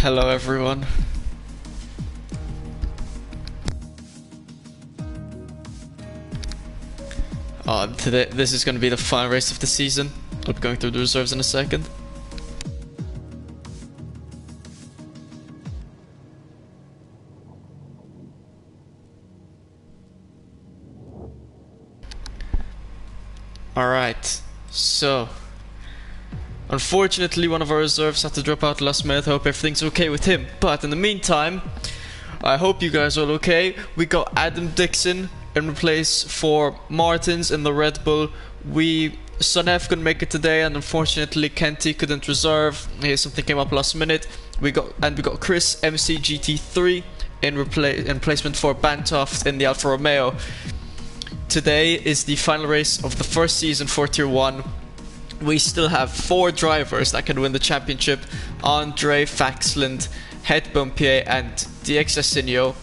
Hello everyone. Today this is going to be the final race of the season. I'll be going through the reserves in a second. Alright, so unfortunately one of our reserves had to drop out last minute. I hope everything's okay with him, but in the meantime I hope you guys are all okay. We got Dixon in place for Martins in the Red Bull. Sonef couldn't make it today, and unfortunately Kenty couldn't reserve. Something came up last minute. We got Chris MCGT3 in replacement for Bantoft in the Alfa Romeo. Today is the final race of the first season for Tier 1. We still have 4 drivers that can win the championship: Andre, Faxland, Het Bumpier and DXSinio.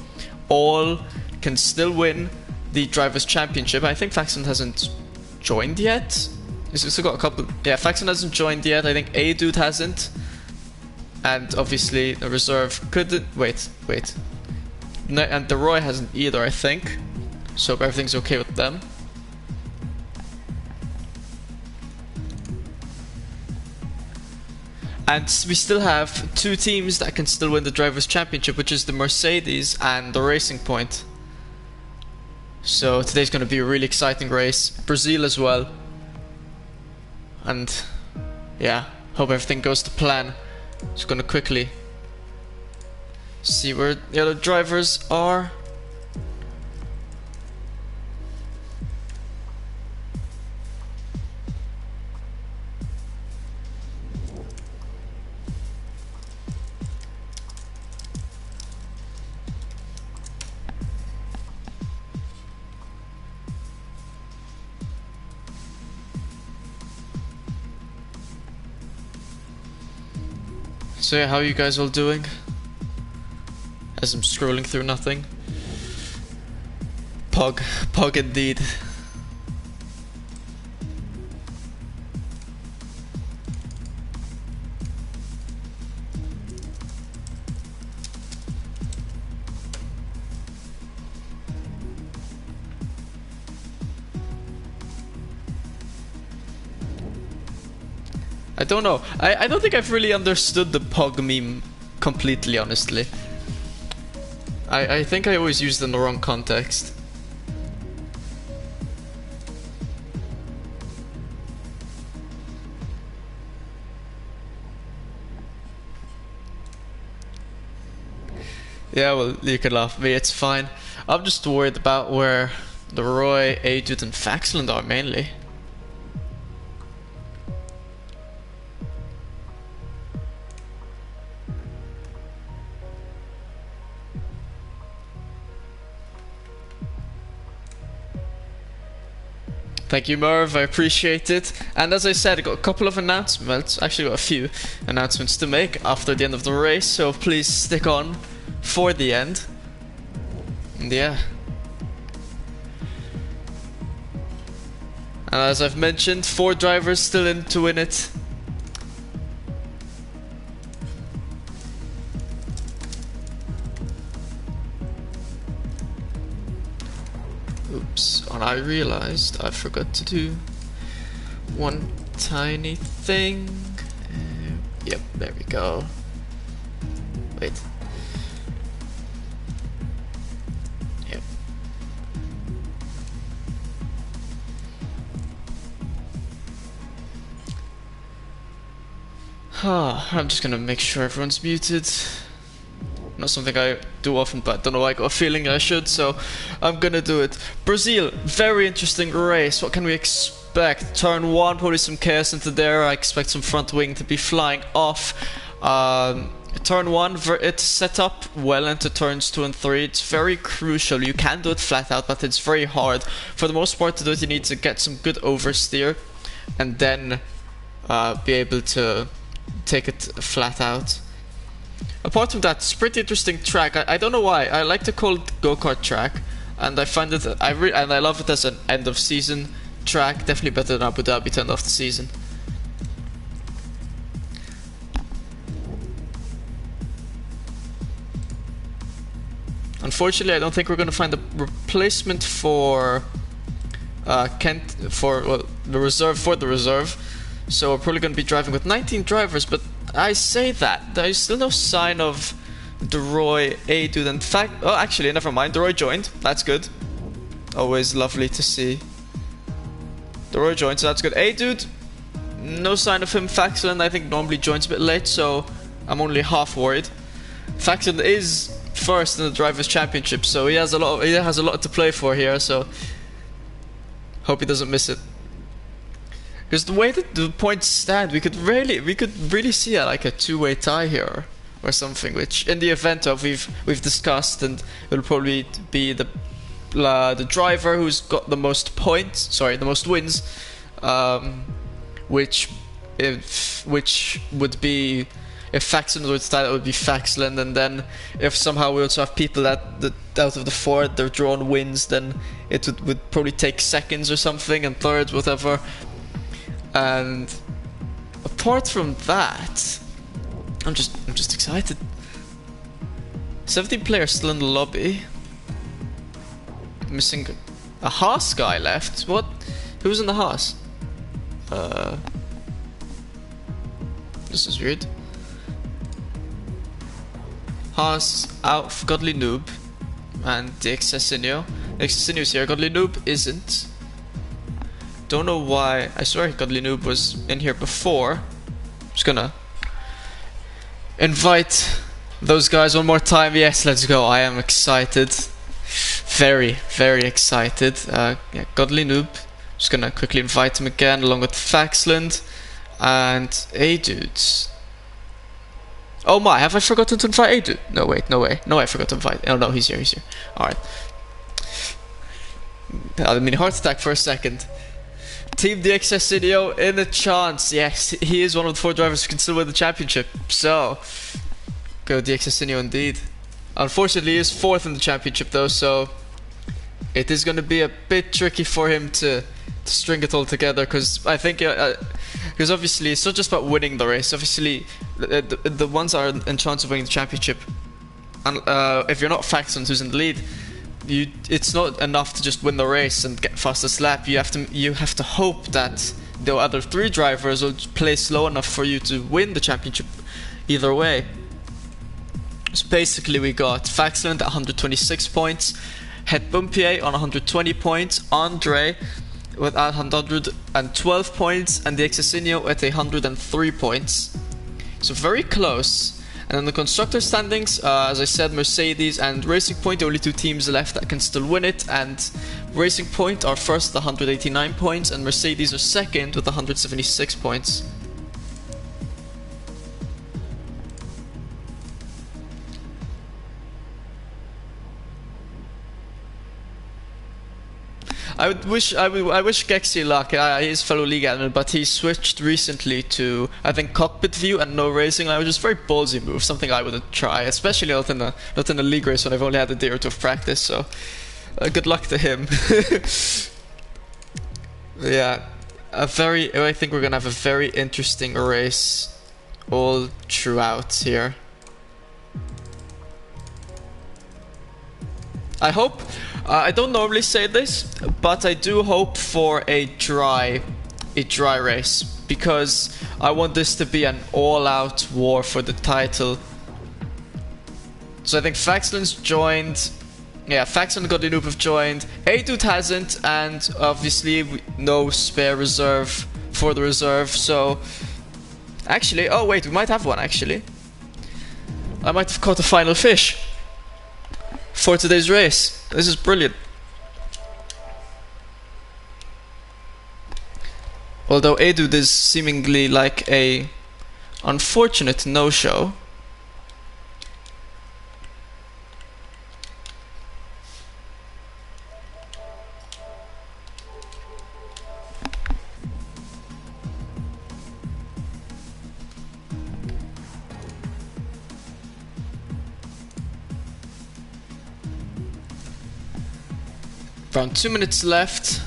All can still win the Drivers' Championship. I think Faxland hasn't joined yet. He's still got a couple. Yeah, Faxland hasn't joined yet. I think A-Dude hasn't. And obviously the reserve couldn't. Wait. No, and the Roy hasn't either, I think. So everything's okay with them. And we still have 2 teams that can still win the Drivers' Championship, which is the Mercedes and the Racing Point. So today's going to be a really exciting race. Brazil as well. And yeah, hope everything goes to plan. Just going to quickly see where the other drivers are. So yeah, how are you guys all doing? As I'm scrolling through nothing. Pog indeed. I don't know. I don't think I've really understood the Pog meme completely, honestly. I think I always used it in the wrong context. Yeah, well, you can laugh at me, it's fine. I'm just worried about where the Roy, A-Dude and Faxland are mainly. Thank you, Merv, I appreciate it. And as I said, I got a couple of announcements, actually got a few announcements to make after the end of the race, so please stick on for the end. And yeah. And as I've mentioned, 4 drivers still in to win it. Oops, and I realized I forgot to do one tiny thing. Yep, there we go. Wait. Yep. I'm just gonna make sure everyone's muted. Not something I do often, but I don't know why I got a feeling I should, so I'm gonna do it. Brazil, very interesting race. What can we expect? Turn 1, probably some chaos into there. I expect some front wing to be flying off. Turn 1, it's set up well into turns 2 and 3. It's very crucial. You can do it flat out, but it's very hard. For the most part, to do it, you need to get some good oversteer and then be able to take it flat out. Apart from that, it's a pretty interesting track. I don't know why. I like to call it go-kart track, and I find it. And I love it as an end of season track. Definitely better than Abu Dhabi to end off the season. unfortunately, I don't think we're gonna find a replacement for Kent for the reserve for the reserve. So we're probably gonna be driving with 19 drivers. But I say that there's still no sign of DeRoy, A-Dude. In fact, oh, actually, never mind. DeRoy joined. That's good. Always lovely to see. DeRoy joined, so that's good. A-Dude, no sign of him. Faxland, I think, normally joins a bit late, so I'm only half worried. Faxland is first in the Drivers' Championship, so he has a lot to play for here. So hope he doesn't miss it. Because the way that the points stand, we could really see like a two-way tie here or something. Which, in the event of we've discussed, and it'll probably be the driver who's got the most points, the most wins, which would be, if Faxland would start, it would be Faxland, and then if somehow we also have people that out of the four they're drawn wins, then it would probably take seconds or something, and thirds, whatever. And apart from that, I'm just excited. 17 players still in the lobby. Missing a Haas guy left. What? Who's in the Haas? This is weird. Haas out, Godly Noob, and the Xasinio. Xasinio's here. Godly Noob isn't. Don't know why. I swear Godly Noob was in here before. Just gonna invite those guys one more time. Yes, let's go. I am excited. Very, very excited. Yeah, Godly Noob. Just gonna quickly invite him again, along with Faxland and A-Dudes. Oh my, have I forgotten to invite A-Dude? No, wait, no way. No, I forgot to invite. Oh no, he's here, Alright. I mean, heart attack for a second. Team DXS in a chance. Yes, he is one of the 4 drivers who can still win the championship. So, go DXS indeed. Unfortunately, he is 4th in the championship though, so it is going to be a bit tricky for him to string it all together, because I think because obviously it's not just about winning the race. Obviously, the ones that are in chance of winning the championship, and if you're not Faxland who's in the lead, it's not enough to just win the race and get fastest lap. You have to hope that the other 3 drivers will place low enough for you to win the championship either way. So basically we got Faxland at 126 points, Het Bumpier on 120 points, Andre with 112 points, and the Xasinio at 103 points. So very close. And in the constructor standings, as I said, Mercedes and Racing Point, the only 2 teams left that can still win it, and Racing Point are first with 189 points, and Mercedes are second with 176 points. I wish Gexy luck. He's fellow league admin, but he switched recently to, I think, cockpit view and no racing. Which is a very ballsy move, something I wouldn't try, especially not in a league race when I've only had a day or 2 of practice. So, good luck to him. Yeah, I think we're gonna have a very interesting race all throughout here. I hope. I don't normally say this, but I do hope for a dry race, because I want this to be an all-out war for the title. So I think Faxland's joined. Yeah, Faxland and Godly Noob have joined. A-Dude hasn't, and obviously no spare reserve for the reserve. So actually, oh wait, we might have one actually. I might have caught a final fish for today's race. This is brilliant. Although A-Dude is seemingly like a unfortunate no-show. Around 2 minutes left.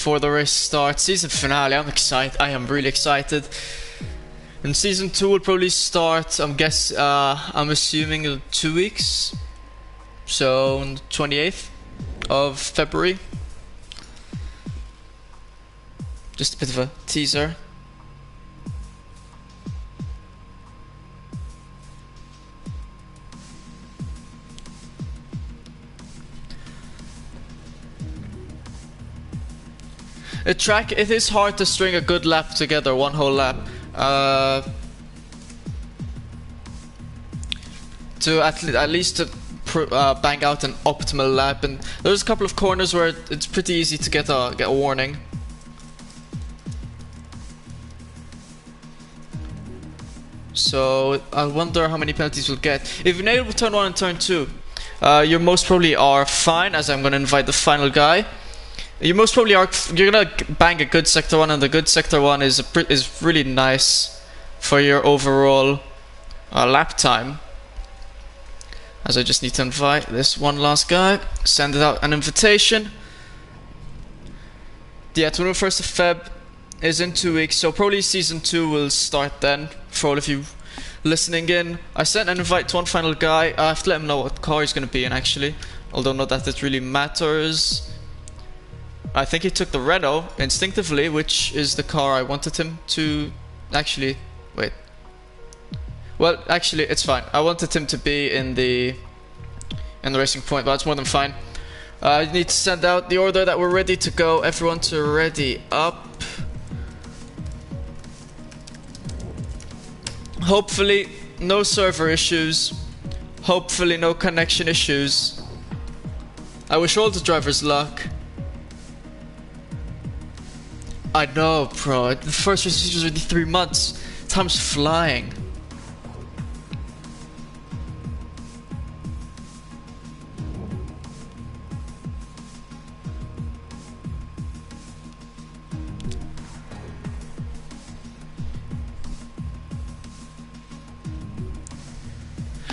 before the race starts. Season finale, I'm excited. I am really excited. And season 2 will probably start, I'm assuming in 2 weeks. So on the 28th of February. Just a bit of a teaser. A track, it is hard to string a good lap together, one whole lap. To at least to bang out an optimal lap, and there's a couple of corners where it's pretty easy to get a warning. So I wonder how many penalties we'll get. If you're able to turn 1 and turn 2, you most probably are fine, as I'm going to invite the final guy. You most probably are. You're gonna bang a good sector 1, and the good sector 1 is really nice for your overall lap time. As I just need to invite this one last guy, send out an invitation. Yeah, 21st of Feb is in 2 weeks, so probably season 2 will start then. For all of you listening in, I sent an invite to one final guy. I have to let him know what car he's gonna be in, actually, although not that it really matters. I think he took the Renault instinctively, which is the car I wanted him to actually wait. Well, actually, it's fine. I wanted him to be in the Racing Point, but that's more than fine. I need to send out the order that we're ready to go. Everyone to ready up. Hopefully, no server issues. Hopefully, no connection issues. I wish all the drivers luck. I know, bro. The first race was already 3 months. Time's flying.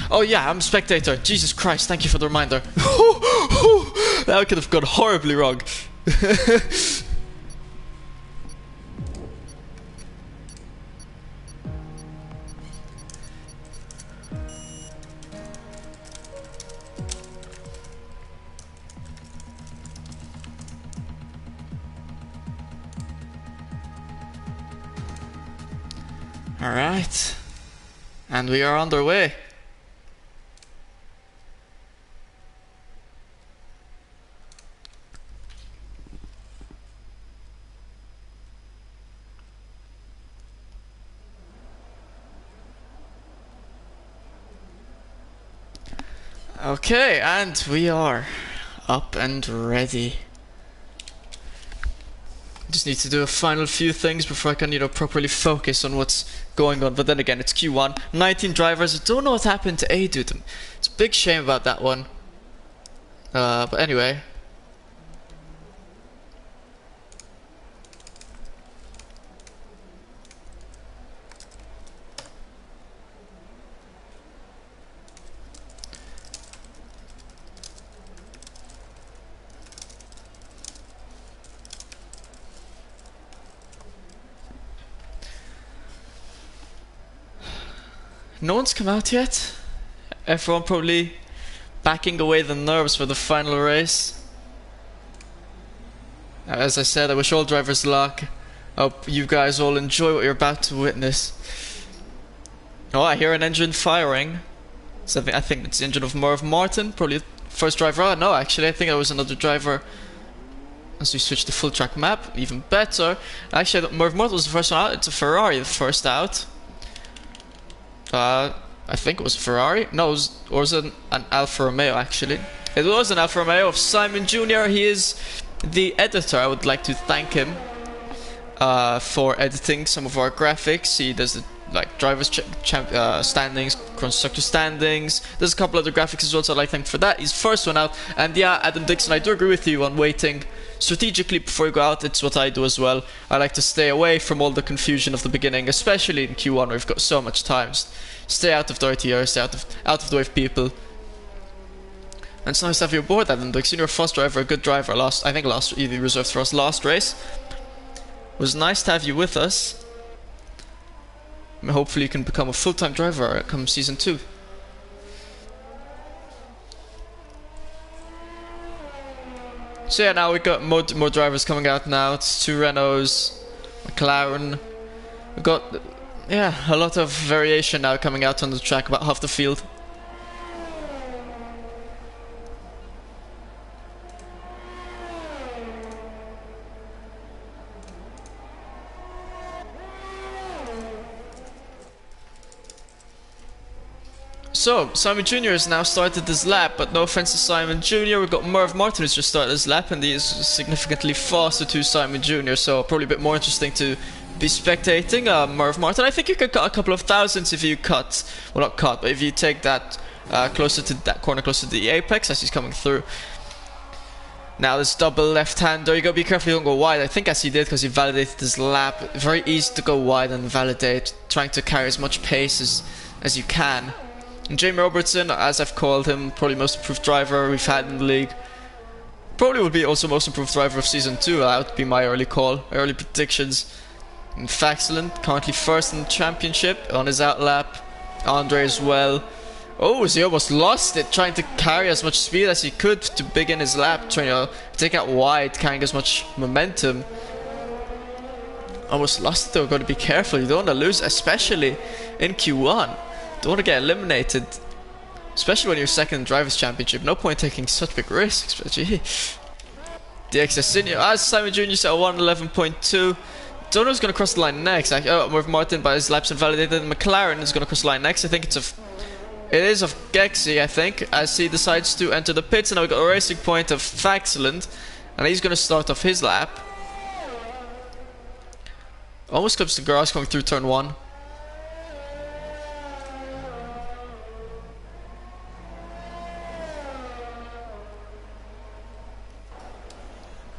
Oh yeah, I'm a spectator. Jesus Christ, thank you for the reminder. That could have gone horribly wrong. Alright, and we are on their way. Okay, and we are up and ready. Just need to do a final few things before I can, properly focus on what's going on. But then again, it's Q1, 19 drivers. I don't know what happened to A dude. It's a big shame about that one. But anyway. No one's come out yet. Everyone probably backing away the nerves for the final race. As I said, I wish all drivers luck. I hope you guys all enjoy what you're about to witness. Oh, I hear an engine firing. So I think it's the engine of Merv Martin, probably the first driver out. No, actually, I think it was another driver. As we switch to full track map, even better. Actually, Merv Martin was the first one out. It's a Ferrari, the first out. I think it was a Ferrari. No, it was an Alfa Romeo, actually. It was an Alfa Romeo of Simon Jr. He is the editor. I would like to thank him for editing some of our graphics. He does the drivers standings, constructor standings. There's a couple other graphics as well, so I'd like to thank him for that. He's first one out. And yeah, Adam Dixon, I do agree with you on waiting strategically before you go out. It's what I do as well. I like to stay away from all the confusion of the beginning, especially in Q1 where we've got so much time. Stay out of dirty air, stay out of the way of people. And it's nice to have you aboard, Adam Dixon. You're a fast driver, a good driver. I think you reserved for us last race. It was nice to have you with us. And hopefully you can become a full-time driver come season 2. So yeah, now we got more drivers coming out now. It's 2 Renaults, McLaren. We've got, yeah, a lot of variation now coming out on the track, about half the field. So, Simon Jr. has now started this lap, but no offense to Simon Jr. We've got Merv Martin who's just started his lap, and he is significantly faster to Simon Jr., so probably a bit more interesting to be spectating. Merv Martin, I think you could cut a couple of thousands if you cut, well not cut, but if you take that closer to that corner, closer to the apex as he's coming through. Now this double left-hander, you gotta be careful you don't go wide. I think as he did because he validated his lap. Very easy to go wide and validate, trying to carry as much pace as you can. And Jamie Robertson, as I've called him, probably most improved driver we've had in the league. Probably would be also most improved driver of season 2. That would be my early call, early predictions. And Faxland, currently first in the championship on his outlap. Andre as well. Oh, he almost lost it, trying to carry as much speed as he could to begin his lap, trying to take out wide, carrying as much momentum. Almost lost it though, got to be careful. You don't want to lose, especially in Q1. Don't want to get eliminated, especially when you're second in Drivers' Championship. No point taking such big risks, but gee. DXS Senior, as Simon Jr. said, 111.2. Don't know who's going to cross the line next. Merv Martin, by his laps invalidated. McLaren is going to cross the line next. I think it is of Gexy, I think, as he decides to enter the pits. And now we've got a racing point of Faxland, and he's going to start off his lap. Almost clips the grass coming through turn 1.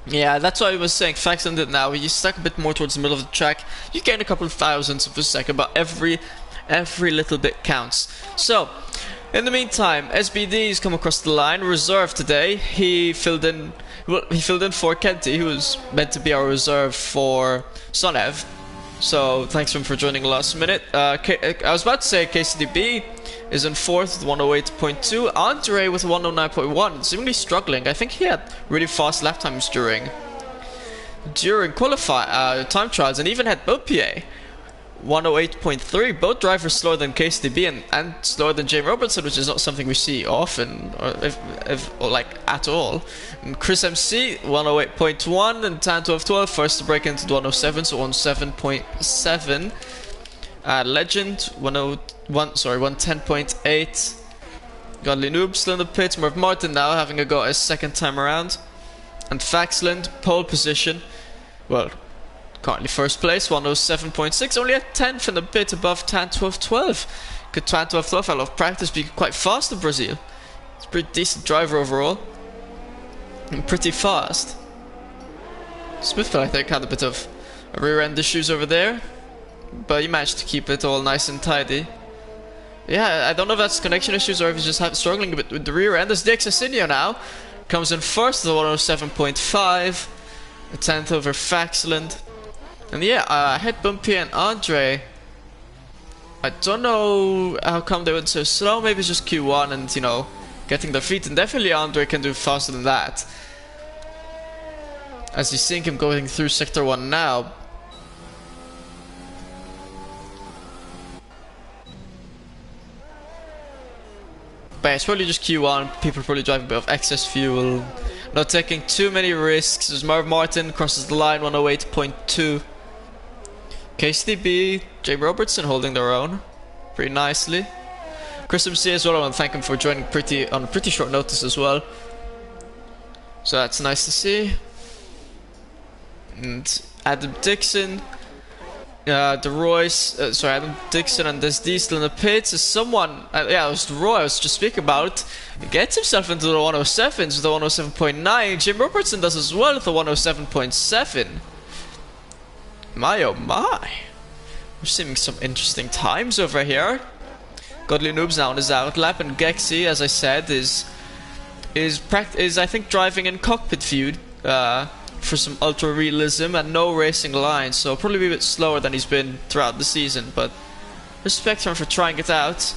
Yeah, that's what I was saying. Faxland did now. You stuck a bit more towards the middle of the track. You gain a couple of thousandths of a second, but every little bit counts. So, in the meantime, SBD's come across the line, reserve today. He filled in. Well, he filled in for Kenty, who was meant to be our reserve for Sonev. So, thanks to him for joining last minute. I was about to say KCDB is in 4th with 108.2. Andre with 109.1, seemingly struggling. I think he had really fast lap times during time trials, and even had Bopier 108.3. Both drivers slower than KCDB and slower than Jamie Robertson, which is not something we see often, or like at all. And Chris MC 108.1 and Tan1212 first to break into the 107, so 107.7. Legend 110.8. Godly Noob still in the pits. Merv Martin now having a go his second time around. And Faxland, pole position. Well, currently first place, 107.6. Only a 10th in the pit above Tan1212. Could Tan1212 out of practice be quite fast in Brazil? He's a pretty decent driver overall. And pretty fast. Smithville, I think, had a bit of rear end issues over there, but he managed to keep it all nice and tidy. Yeah, I don't know if that's connection issues or if he's just struggling a bit with the rear end. As Dixon now comes in first with 107.5, a 10th over Faxland. And yeah, I had Bumpy and Andre. I don't know how come they went so slow. Maybe it's just Q1 and, you know, getting their feet. And definitely Andre can do faster than that, as you see him going through Sector 1 now. But yeah, it's probably just Q1, people probably driving a bit of excess fuel, not taking too many risks. As Merv Martin crosses the line, 108.2. KCDB, Jamie Robertson holding their own pretty nicely. Chris MC as well, I want to thank him for joining on pretty short notice as well. So that's nice to see. And Adam Dixon, Adam Dixon and this Diesel in the pits is someone, yeah, it was the Roy I was just speaking about. He gets himself into the 107s with the 107.9. Jim Robertson does as well with the 107.7. My oh my. We're seeing some interesting times over here. Godly Noob's now on his outlap, and Gexy, as I said, is is I think driving in cockpit view for some ultra realism and no racing lines, so probably be a bit slower than he's been throughout the season, but respect him for trying it out.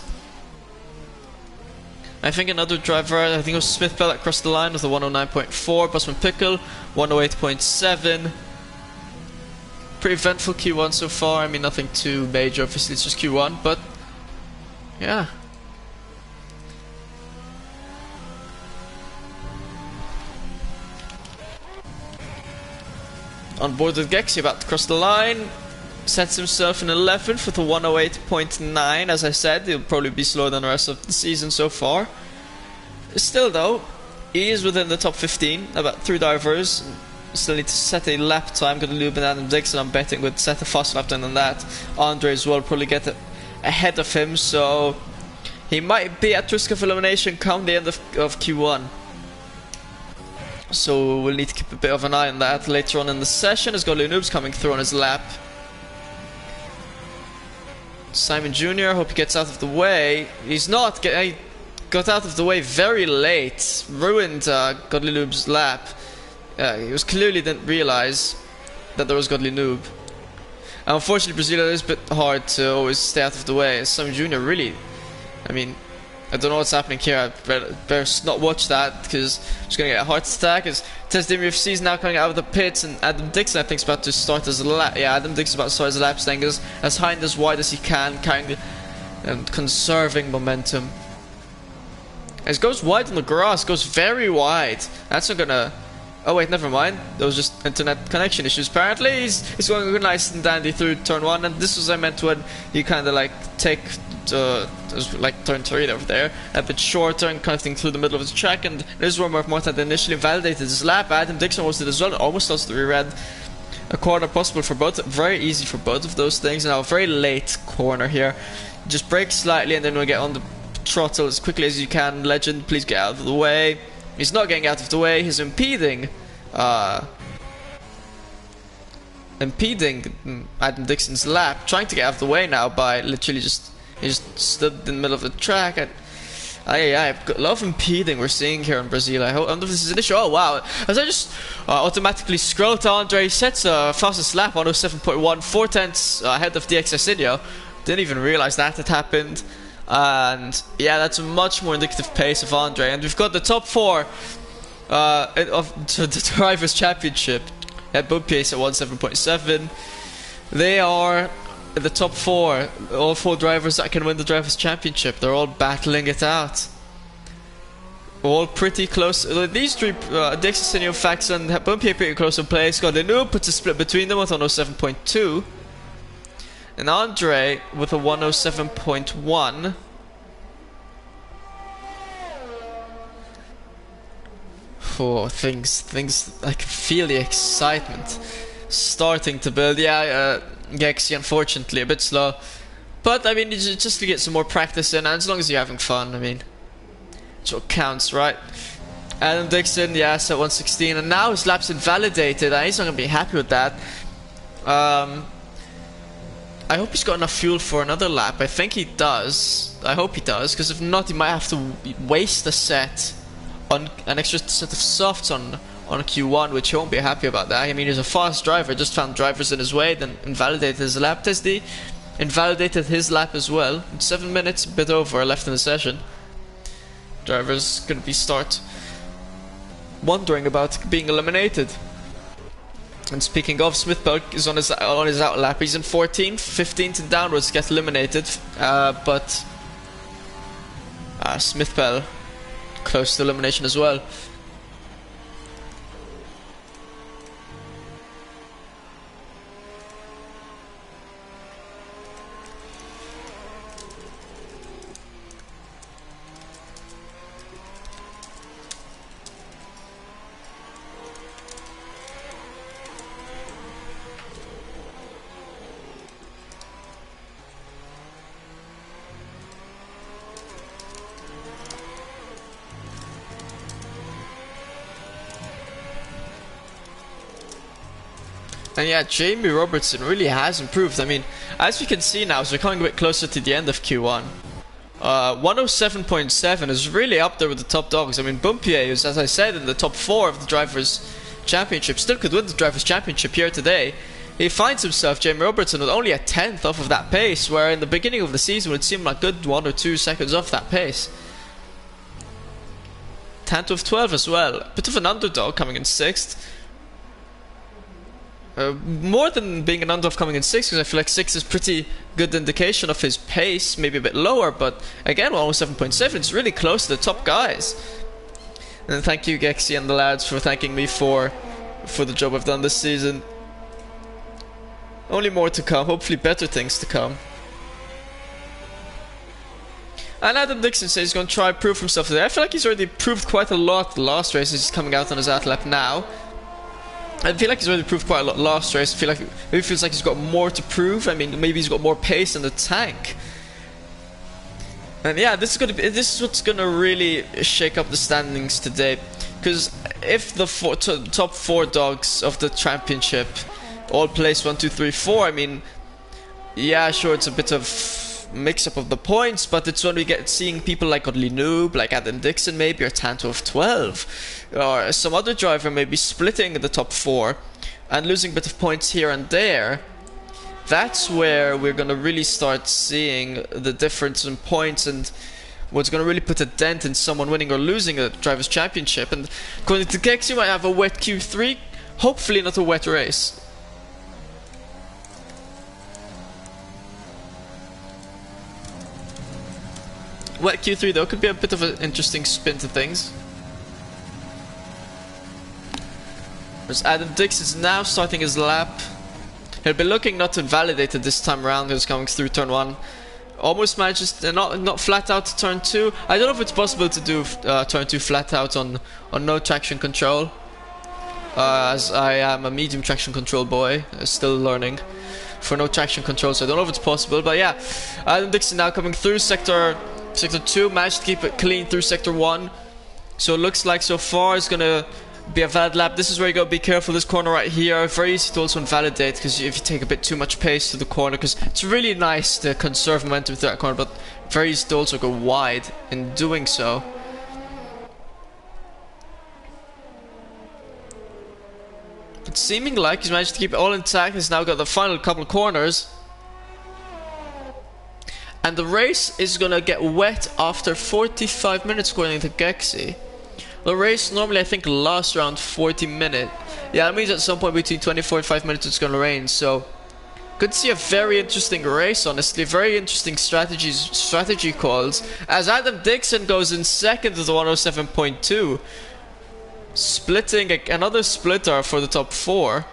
I think another driver, I think it was Smith Bell that crossed the line with a 109.4, Busman Pickle 108.7. Pretty eventful Q1 so far. I mean, nothing too major, obviously it's just Q1, but yeah. On board with Gexy, about to cross the line. Sets himself in 11th with a 108.9. As I said, he'll probably be slower than the rest of the season so far. Still though, he is within the top 15. About 3 drivers. Still need to set a lap time. Got to loop and Adam Dixon, I'm betting, would set a faster lap time than that. Andre as well probably get ahead of him, so he might be at risk of elimination come the end of Q1. So we'll need to keep a bit of an eye on that later on in the session, as Godly Noob's coming through on his lap. Simon Jr., hope he gets out of the way. He's not. He got out of the way very late. Ruined Godly Noob's lap. He was clearly didn't realize that there was Godly Noob. And unfortunately, Brazil is a bit hard to always stay out of the way. Simon Jr. really, I mean, I don't know what's happening here. I better not watch that because I'm just gonna get a heart attack. As Test UFC is now coming out of the pits, and Adam Dixon I think is about to start his lap. Yeah, Adam Dixon is about to start his lap, staying as high and as wide as he can, carrying and conserving momentum. As goes wide on the grass, goes very wide. That's not gonna. Oh wait, never mind. There was just internet connection issues. Apparently, he's going nice and dandy through turn 1, and this was I meant when you kind of like take. Like turn 3 over there, a bit shorter and cutting through the middle of the track, and this is where Mark Martin had initially validated his lap. Adam Dixon was it as well, almost lost the rear end. A corner possible for both, very easy for both of those things. Now a very late corner here, just brake slightly and then we'll get on the throttle as quickly as you can. Legend, please get out of the way. He's not getting out of the way, he's impeding Adam Dixon's lap, trying to get out of the way now by literally he just stood in the middle of the track. And I've got a lot of impeding we're seeing here in Brazil. I wonder if this is an issue. Oh wow, as I just automatically scroll to Andre, he sets a fastest lap, 107.1, 4/10 ahead of DXS. Didn't even realize that had happened. And yeah, that's a much more indicative pace of Andre. And we've got the top 4 of the Drivers' Championship at both pace at 17.7. They are the top 4, all 4 drivers that can win the Drivers' Championship. They're all battling it out. All pretty close. These 3, Dixon, Faxon, Bumpy pretty close in place. Got the noob, puts a split between them with 107.2. And Andre with a 107.1. Oh, things, I can feel the excitement starting to build. Yeah, Gexy unfortunately a bit slow, but I mean just to get some more practice in, and as long as you're having fun, I mean it's what counts, right? Adam Dixon, yes, at 116, and now his lap's invalidated, and he's not gonna be happy with that. I hope he's got enough fuel for another lap. I think he does. I hope he does, because if not, he might have to waste a set on an extra set of softs on Q1, which he won't be happy about that. I mean, he's a fast driver, just found drivers in his way, then invalidated his lap. Testy invalidated his lap as well. 7 minutes, a bit over, left in the session. Driver's gonna be wondering about being eliminated. And speaking of, Smith Bell is on his out lap. He's in 14th, 15th and downwards get eliminated. But Smith Bell close to elimination as well. And yeah, Jamie Robertson really has improved. I mean, as we can see now, as we're coming a bit closer to the end of Q1, 107.7 is really up there with the top dogs. I mean, Bumpier is, as I said, in the top 4 of the Drivers' Championship. Still could win the Drivers' Championship here today. He finds himself, Jamie Robertson, with only a 10th off of that pace, where in the beginning of the season it seemed like good 1 or 2 seconds off that pace. 10th of 12 as well. Bit of an underdog coming in 6th. More than being an underdog coming in 6th, because I feel like 6 is pretty good indication of his pace, maybe a bit lower, but again 107.7, it's really close to the top guys. And thank you Gexy and the lads for thanking me for the job I've done this season. Only more to come, hopefully better things to come. And Adam Dixon says he's going to try and prove himself today. I feel like he's already proved quite a lot the last race. He's coming out on his outlap now. I feel like he's already proved quite a lot last race. I feel like maybe feels like he's got more to prove. I mean, maybe he's got more pace in the tank. And yeah, this is what's gonna really shake up the standings today. Because if the top 4 dogs of the championship all place 1, 2, 3, 4, I mean, yeah, sure, it's a bit of mix-up of the points, but it's when we get seeing people like Oddly Noob, like Adam Dixon maybe, or Tanto of 12, or some other driver maybe splitting the top 4 and losing a bit of points here and there. That's where we're gonna really start seeing the difference in points and what's gonna really put a dent in someone winning or losing a Drivers' Championship. And according to Gex, you might have a wet Q3, hopefully not a wet race. Wet Q3 though could be a bit of an interesting spin to things. Whereas Adam Dix is now starting his lap. He'll be looking not to invalidate it this time around. He's coming through turn 1. Almost manages to not flat out to turn 2. I don't know if it's possible to do turn 2 flat out on no traction control. As I am a medium traction control boy, still learning for no traction control, so I don't know if it's possible. But yeah, Adam Dixon now coming through Sector 2, managed to keep it clean through Sector 1. So it looks like so far it's gonna be a valid lap. This is where you gotta be careful, this corner right here. Very easy to also invalidate, because if you take a bit too much pace to the corner, because it's really nice to conserve momentum through that corner, but very easy to also go wide in doing so. But seeming like he's managed to keep it all intact. He's now got the final couple of corners. And the race is gonna get wet after 45 minutes according to Gexy. The race normally I think lasts around 40 minutes. Yeah, that means at some point between 20 and 45 minutes it's gonna rain, so could see a very interesting race, honestly. Very interesting strategy calls. As Adam Dixon goes in second with 107.2. Splitting another splitter for the top 4.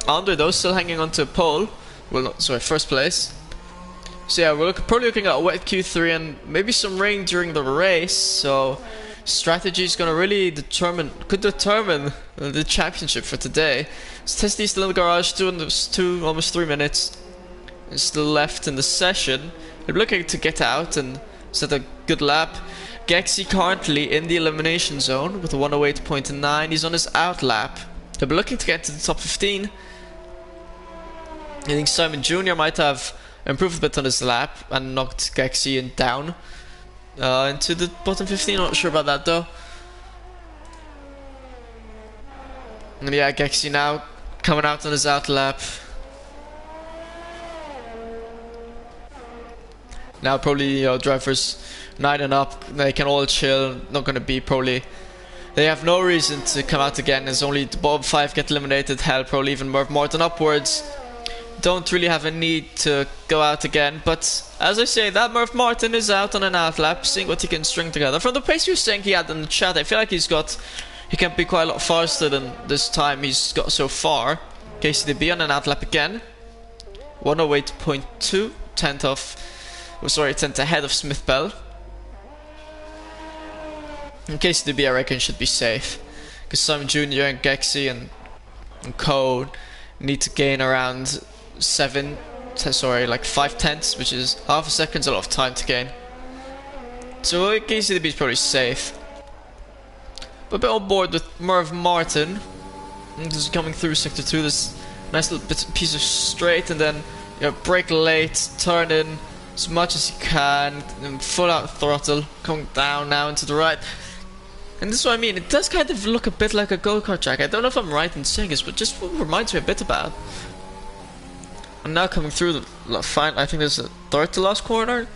Andre though still hanging on to pole. Well, not, sorry, first place. So yeah, we're probably looking at a wet Q3 and maybe some rain during the race. So strategy is gonna really could determine the championship for today. So Testy still in the garage, almost 3 minutes. Is still left in the session. They're looking to get out and set a good lap. Gexy currently in the elimination zone with a 108.9. He's on his out lap. They'll be looking to get to the top 15. I think Simon Jr. might have improved a bit on his lap and knocked Gexy down into the bottom 15. Not sure about that though. And yeah, Gexy now coming out on his out lap. Now probably drivers 9 and up, they can all chill. Not gonna be probably. They have no reason to come out again. As only the bottom 5 get eliminated. Hell, probably even Merv Martin upwards. Don't really have a need to go out again. But as I say, that Merv Martin is out on an out lap, seeing what he can string together. From the pace you were saying he had in the chat, I feel like he can be quite a lot faster than this time he's got so far. KCDB on an out lap again. 108.2, 10th ahead of Smith Bell. In case the B, I reckon should be safe, because Simon Jr. and Gexy and Co need to gain around 5 tenths, which is half a second's a lot of time to gain. So KCDB is probably safe. But a bit on board with Merv Martin. And just coming through sector 2, this nice little piece of straight, and then brake late, turn in, as much as you can, and full out throttle, coming down now into the right. And this is what I mean, it does kind of look a bit like a go-kart track. I don't know if I'm right in saying this, but just reminds me a bit about. And now coming through the fine, I think there's a third to last corner.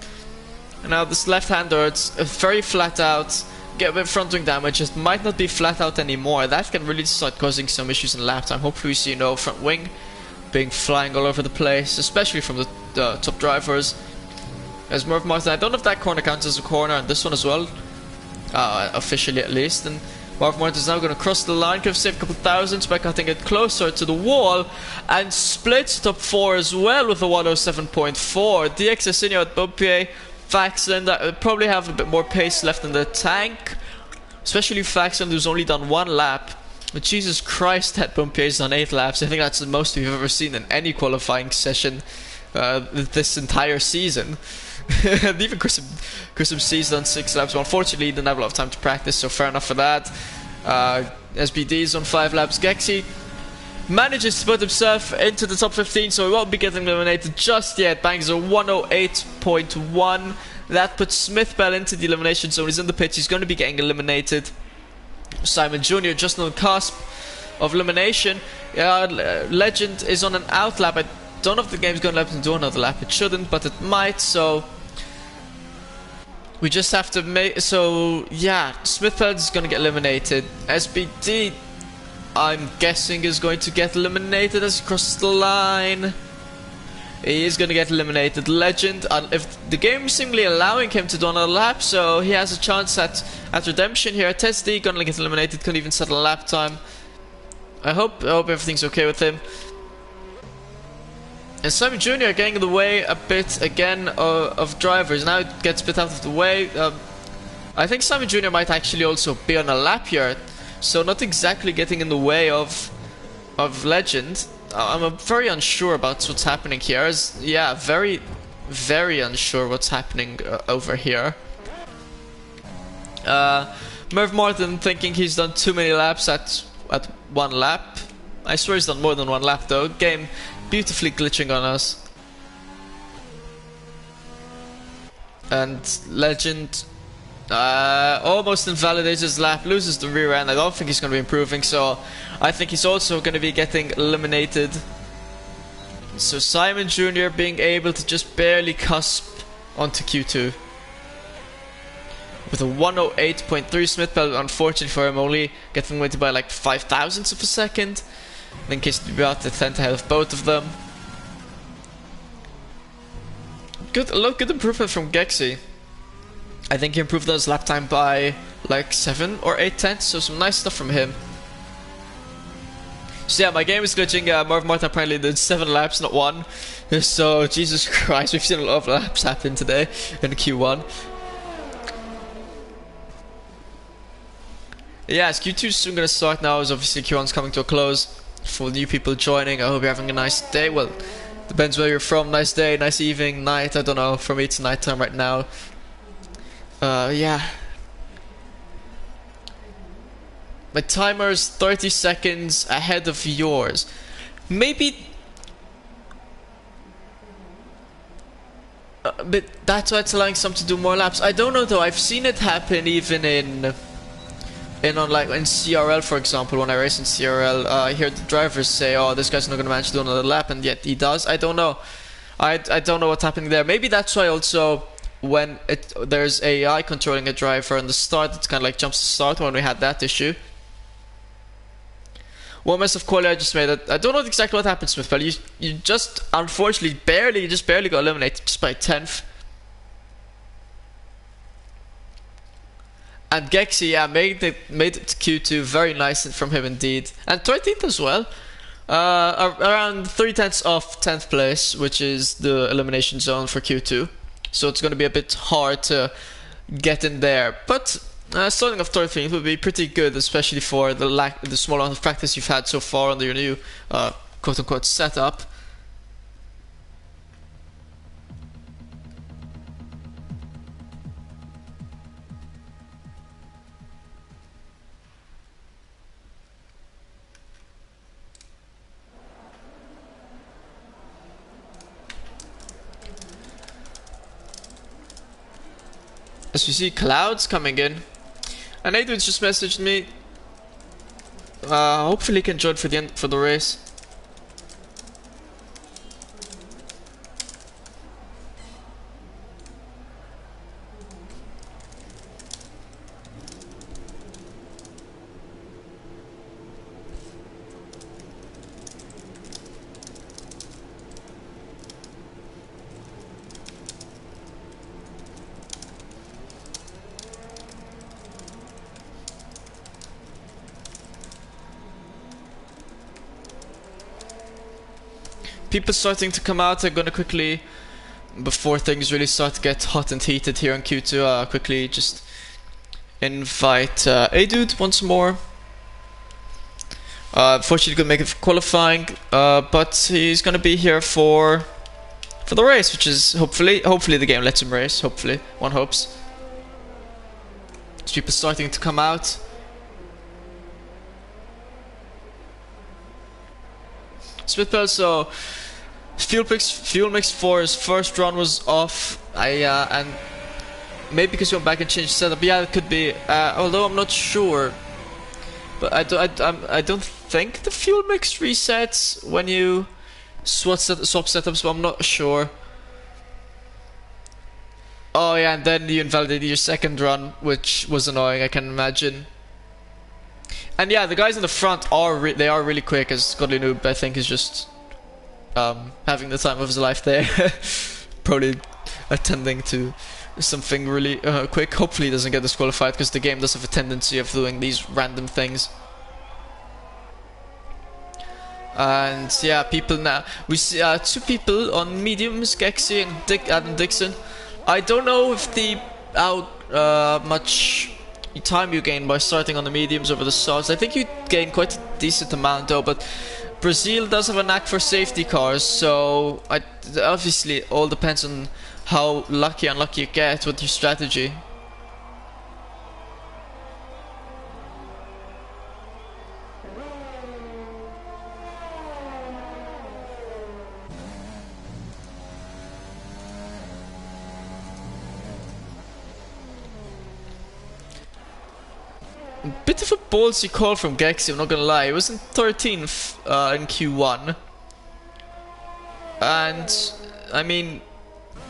And now this left-hander, it's very flat out, get a bit of front wing damage, it might not be flat out anymore. That can really start causing some issues in lap time. Hopefully we see no front wing being flying all over the place, especially from the top drivers. As Merv Martin, I don't know if that corner counts as a corner, and this one as well. Officially at least. And Marv Martin's now going to cross the line, could have saved a couple thousands by cutting it closer to the wall, and splits top 4 as well with a 107.4. DX at Bumpier, Faxon that probably have a bit more pace left in the tank, especially Faxon who's only done 1 lap. But Jesus Christ, that Bumpier's done 8 laps. I think that's the most we've ever seen in any qualifying session this entire season. And even Chris C's done 6 laps. Well, unfortunately, he didn't have a lot of time to practice, so fair enough for that. SBD's on 5 laps. Gexy manages to put himself into the top 15, so he won't be getting eliminated just yet. Bangs a 108.1. That puts Smithbell into the elimination zone. He's in the pits. He's going to be getting eliminated. Simon Jr. just on the cusp of elimination. Legend is on an out lap. I don't know if the game's going to let him do another lap. It shouldn't, but it might, so we just have to make... So, yeah, Smithfeld is going to get eliminated. SBD, I'm guessing, is going to get eliminated as he crosses the line. He is going to get eliminated. Legend, if the game is seemingly allowing him to do another lap, so he has a chance at redemption here. Testy going to get eliminated, couldn't even settle a lap time. I hope everything's okay with him. And Simon Jr. getting in the way a bit again of drivers. Now it gets a bit out of the way. I think Simon Jr. might actually also be on a lap here, so not exactly getting in the way of Legend. I'm very unsure about what's happening here. Yeah, very, very unsure what's happening over here. Merv Martin thinking he's done too many laps at 1 lap. I swear he's done more than 1 lap though. Game beautifully glitching on us. And Legend almost invalidates his lap, loses the rear end. I don't think he's going to be improving, so I think he's also going to be getting eliminated. So Simon Jr. being able to just barely cusp onto Q2 with a 108.3. Smithbell, unfortunately for him, only getting eliminated by like 5 thousandths of a second. I think he's about the 10th ahead of both of them. Good improvement from Gexy. I think he improved on his lap time by like 7 or 8 tenths, so some nice stuff from him. So yeah, my game is glitching. Marv Martin apparently did 7 laps, not 1. So Jesus Christ, we've seen a lot of laps happen today in Q1. Yeah, as Q2 is soon going to start now, as obviously Q1's coming to a close. For new people joining, I hope you're having a nice day. Well, depends where you're from. Nice day, nice evening, night, I don't know. For me it's nighttime right now. Yeah. My timer's 30 seconds ahead of yours. Maybe... but that's why it's allowing some to do more laps. I don't know though, I've seen it happen even in CRL, for example. When I race in CRL, I hear the drivers say, oh, this guy's not going to manage to do another lap, and yet he does. I don't know. I don't know what's happening there. Maybe that's why also when there's AI controlling a driver in the start, it's kind of like jumps to start when we had that issue. One mess of quality I just made. I don't know exactly what happened, Smithbell. You just, unfortunately, barely got eliminated just by 10th. And Gexy, yeah, made it to Q2, very nice from him indeed. And 13th as well. Around 3 tenths off 10th place, which is the elimination zone for Q2. So it's going to be a bit hard to get in there. But starting off 13th would be pretty good, especially for the small amount of practice you've had so far under your new quote-unquote setup. As you see clouds coming in. And Adrian's just messaged me. Hopefully he can join for the race. People starting to come out. I'm gonna quickly, before things really start to get hot and heated here in Q2, quickly just invite A-Dude once more. Unfortunately couldn't make it for qualifying, but he's gonna be here for the race, which is hopefully the game lets him race. Hopefully, one hopes. There's people starting to come out. Smithbell, so fuel mix for his first run was off. And maybe because he went back and changed setup. Yeah, it could be. Although I'm not sure. But I don't think the fuel mix resets when you swap setups. But I'm not sure. Oh yeah, and then you invalidated your second run, which was annoying. I can imagine. And yeah, the guys in the front are really quick. As Godly Noob, I think, is just having the time of his life there. Probably attending to something really quick. Hopefully he doesn't get disqualified, because the game does have a tendency of doing these random things. And yeah, people now. We see two people on mediums, Gexy and Adam Dixon. I don't know if much time you gain by starting on the mediums over the softs. I think you gain quite a decent amount though, but Brazil does have a knack for safety cars, so obviously it all depends on how lucky and unlucky you get with your strategy. Bit of a ballsy call from Gexy, I'm not gonna lie. It was in 13th in Q1. And, I mean,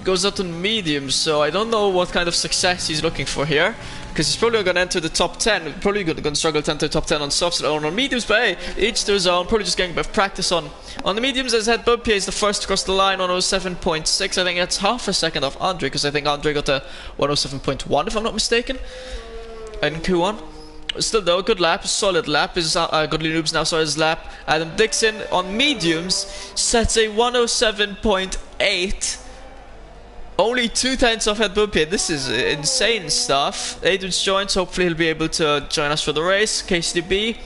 goes out on mediums, so I don't know what kind of success he's looking for here. Because he's probably gonna enter the top 10, probably gonna struggle to enter the top 10 on softs or on mediums, but hey, each their own, probably just getting a bit of practice on the mediums. As head Bubpia is the first to cross the line on 107.6. I think that's half a second off Andre, because I think Andre got to 107.1 if I'm not mistaken in Q1. Still though, a good lap, a solid lap. Is Godly Noobs now saw his lap. Adam Dixon on mediums sets a 107.8. Only 2/10 off Head Bumpier. This is insane stuff. Adrian's joins, hopefully he'll be able to join us for the race. KCDB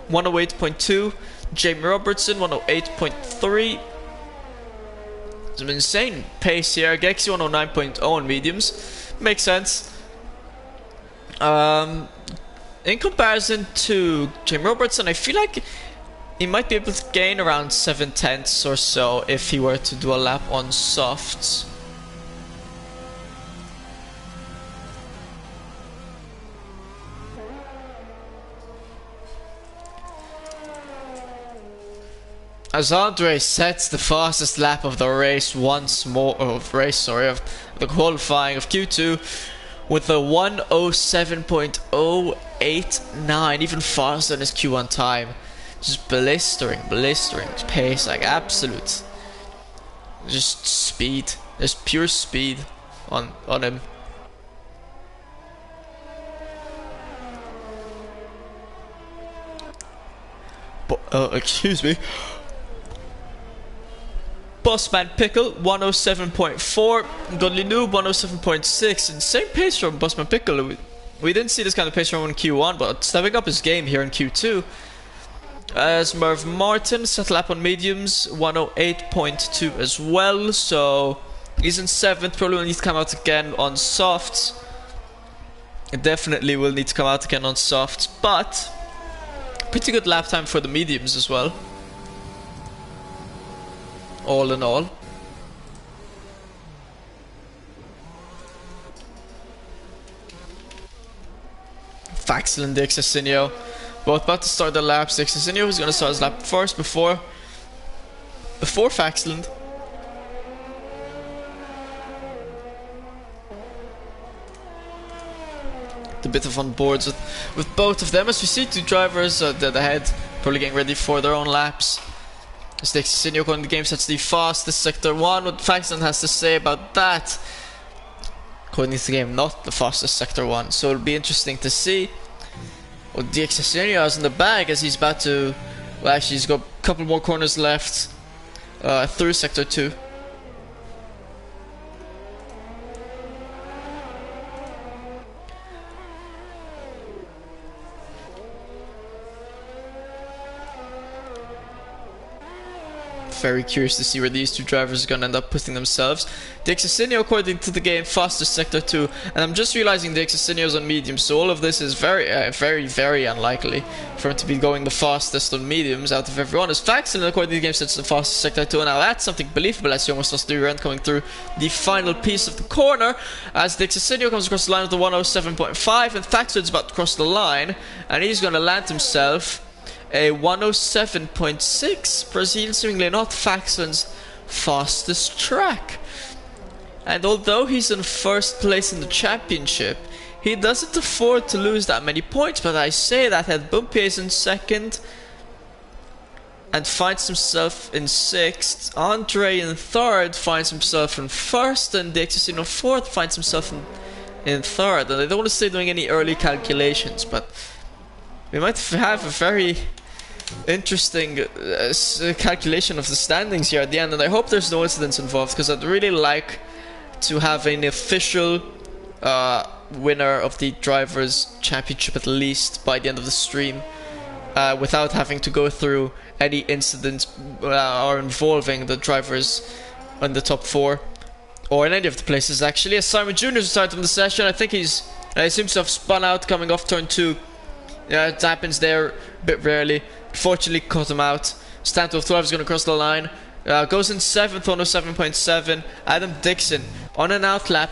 108.2. Jamie Robertson 108.3. Some insane pace here. Gexy 109.0 on mediums. Makes sense. In comparison to Jamie Robertson, I feel like he might be able to gain around 7/10 or so if he were to do a lap on softs. As Andre sets the fastest lap of the race once more, of the qualifying of Q2 with a 107.089, even faster than his Q1 time. Just blistering pace, like absolute, just speed. There's pure speed on him. Excuse me. Bossman Pickle 107.4, Godly Noob 107.6. Insane pace from Bossman Pickle. We didn't see this kind of pace from him in Q1, but stepping up his game here in Q2. As Merv Martin set lap on mediums 108.2 as well, so he's in 7th. Probably will need to come out again on softs. It definitely will need to come out again on softs, but pretty good lap time for the mediums as well. All in all. Faxel and Dixon, both about to start their laps. Dixon is going to start his lap first before Faxland. A bit of on boards with both of them, as we see two drivers dead ahead, probably getting ready for their own laps. As Dixon, according to the game, sets the fastest sector 1. What Faxland has to say about that? According to the game, not the fastest sector 1. So it'll be interesting to see what Dixon has in the bag, as he's about to. Well, actually, he's got a couple more corners left through sector 2. Very curious to see where these two drivers are going to end up putting themselves. Dixon, according to the game, fastest sector 2, and I'm just realizing Dixon is on mediums, so all of this is very, very unlikely for him to be going the fastest on mediums out of everyone. As Faxel, according to the game, sets the fastest sector 2, and now that's something believable, as he almost lost 3 rent coming through the final piece of the corner, as Dixon comes across the line with the 107.5, and Faxel is about to cross the line, and he's going to land himself a 107.6, Brazil seemingly not Faxland's fastest track. And although he's in first place in the championship, he doesn't afford to lose that many points. But I say that had Bumpier is in second and finds himself in 6th. Andre in 3rd finds himself in 1st, and Dixon in 4th finds himself in 3rd. And I don't want to stay doing any early calculations, but we might have a very interesting calculation of the standings here at the end, and I hope there's no incidents involved, because I'd really like to have an official winner of the Drivers' Championship at least by the end of the stream, without having to go through any incidents or involving the drivers in the top 4 or in any of the places actually. As Simon Jr. is starting from the session, I think he seems to have spun out coming off turn 2. Yeah, it happens there a bit rarely. Fortunately, caught him out. Stanton of 12 is going to cross the line. Goes in 7th, 107.7. Adam Dixon on an outlap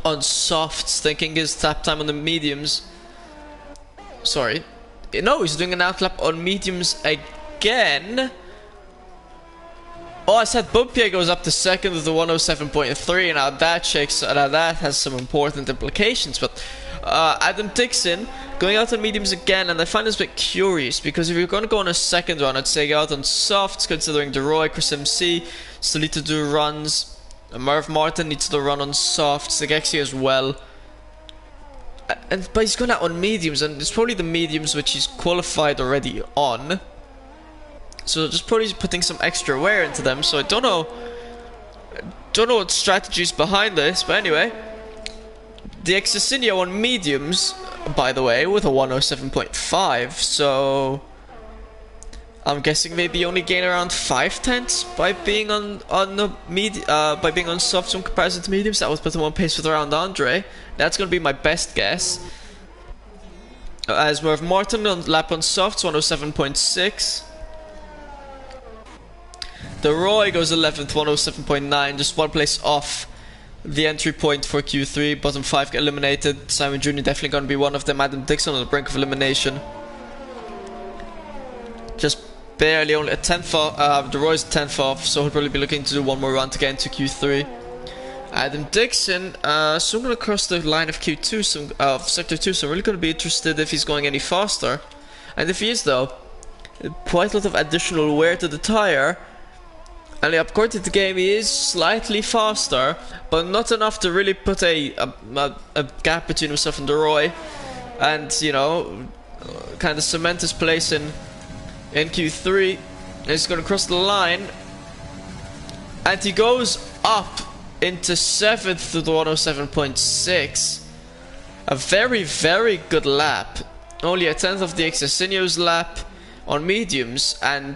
on softs, thinking his tap time on the mediums. Sorry. No, he's doing an outlap on mediums again. Oh, I said Bumpier goes up to 2nd with the 107.3. Now that that has some important implications, but Adam Dixon going out on mediums again, and I find this a bit curious, because if you're going to go on a second run, I'd say go out on softs, considering DeRoy, Chris MC still need to do runs, Merv Martin needs to run on softs, Zagexi as well, but he's going out on mediums, and it's probably the mediums which he's qualified already on, so just probably putting some extra wear into them. So I don't know what strategy's behind this, but anyway, the Exocinio on mediums, by the way, with a 107.5, so I'm guessing maybe only gain around 5/10 by being on softs in comparison to mediums. That would put him on pace with around Andre. That's going to be my best guess. As Merv Martin on lap on softs, 107.6. The Roy goes 11th, 107.9, just one place off the entry point for Q3. Bottom 5 get eliminated. Simon Jr. definitely going to be one of them. Adam Dixon on the brink of elimination. Just barely, only a 10th off. The Roy's 10th off, so he'll probably be looking to do one more run to get into Q3. Adam Dixon, soon going to cross the line of Q2, of Sector 2, so I'm really going to be interested if he's going any faster. And if he is, though, quite a lot of additional wear to the tire. And according to the game, he is slightly faster, but not enough to really put a gap between himself and DeRoy, and you know, kind of cement his place in Q3. And he's going to cross the line, and he goes up into 7th to the 107.6. A very, very good lap. Only a 10th of the Exocinio's lap on mediums, and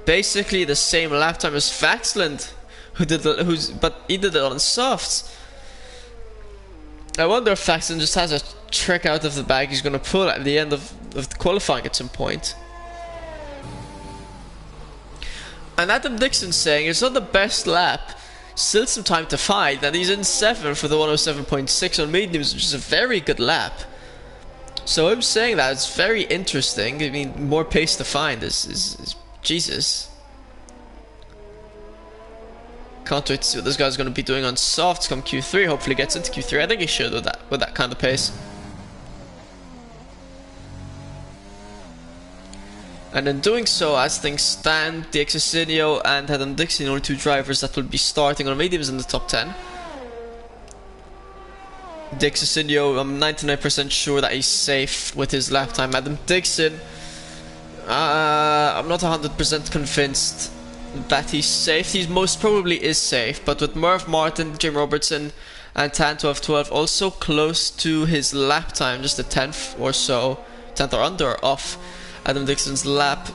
basically the same lap time as Faxland, but he did it on softs. I wonder if Faxland just has a trick out of the bag he's going to pull at the end of the qualifying at some point. And Adam Dixon saying it's not the best lap. Still some time to find, and he's in 7th for the 107.6 on mediums, which is a very good lap. So I'm saying that it's very interesting. I mean, more pace to find is Jesus. Can't wait to see what this guy's going to be doing on softs come Q3. Hopefully gets into Q3. I think he should with that kind of pace. And in doing so, as things stand, Dixon and Adam Dixon, only 2 drivers that will be starting on mediums in the top 10. Dixon, I'm 99% sure that he's safe with his lap time. Adam Dixon, I'm not 100% convinced that he's safe. He most probably is safe, but with Merv Martin, Jim Robertson, and Tan 12 also close to his lap time, just a 10th or so, 10th or under off Adam Dixon's lap,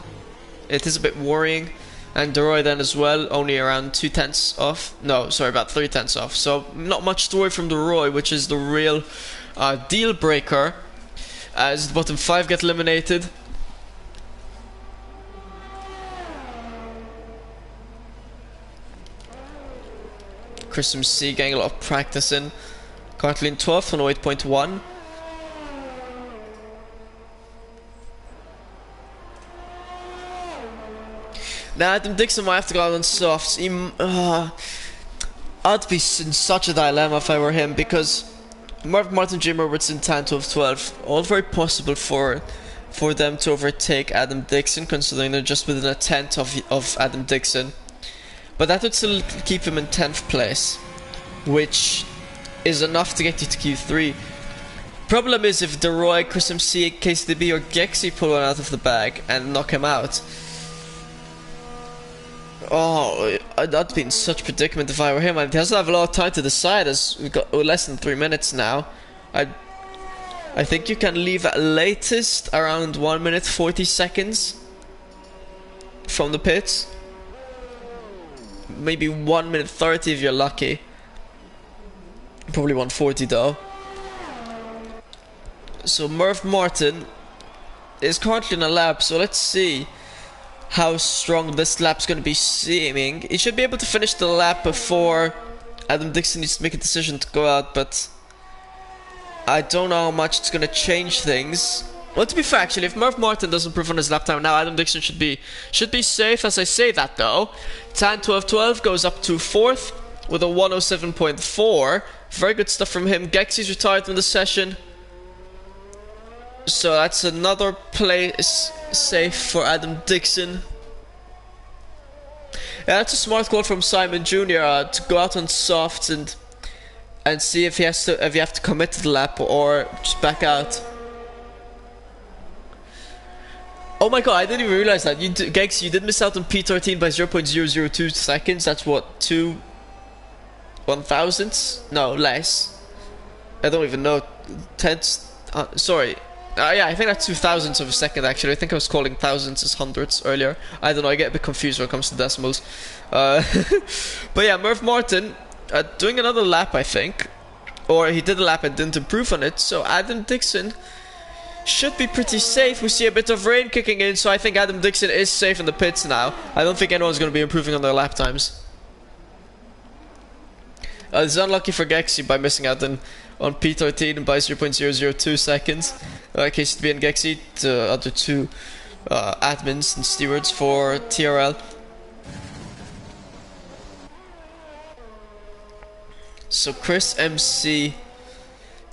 it is a bit worrying. And DeRoy then as well, only around 2 tenths off. No, sorry, about 3 tenths off. So not much to worry from DeRoy, which is the real deal breaker, as the bottom 5 get eliminated. Chris MC getting a lot of practice in. Currently in 12th on 08.1. Now Adam Dixon might have to go out on softs. I'd be in such a dilemma if I were him, because Martin, Jim Robertson, Tan 12, all very possible for them to overtake Adam Dixon, considering they're just within a tenth of Adam Dixon. But that would still keep him in 10th place, which is enough to get you to Q3. Problem is if DeRoy, Chris MC, KCDB or Gexy pull one out of the bag and knock him out. Oh, I'd be in such a predicament if I were him. He doesn't have a lot of time to decide, as we've got less than 3 minutes now. I think you can leave at latest around 1 minute 40 seconds from the pits. Maybe 1 minute 30 if you're lucky. Probably 140 though. So Merv Martin is currently in a lap, so let's see how strong this lap's going to be seeming. He should be able to finish the lap before Adam Dixon needs to make a decision to go out, but I don't know how much it's going to change things. Well, to be fair, actually, if Merv Martin doesn't improve on his lap time now, Adam Dixon should be safe. As I say that though, Tan 12 goes up to 4th with a 107.4. Very good stuff from him. Gexy's retired from the session, so that's another place safe for Adam Dixon. Yeah, that's a smart call from Simon Jr. To go out on softs and see if you have to commit to the lap or just back out. Oh my god, I didn't even realize that. Gex, you did miss out on P13 by 0.002 seconds. That's what, 2 1,000ths? No, less. I don't even know. Tenths? Sorry. Yeah, I think that's 2,000ths of a second actually. I think I was calling thousands as hundreds earlier. I don't know, I get a bit confused when it comes to decimals. But yeah, Merv Martin doing another lap, I think. Or he did a lap and didn't improve on it. So Adam Dixon should be pretty safe. We see a bit of rain kicking in, so I think Adam Dixon is safe in the pits now. I don't think anyone's going to be improving on their lap times. It's unlucky for Gexy by missing out on P13 by 0.002 seconds. KCB and Gexy, the other 2 admins and stewards for TRL. So Chris MC,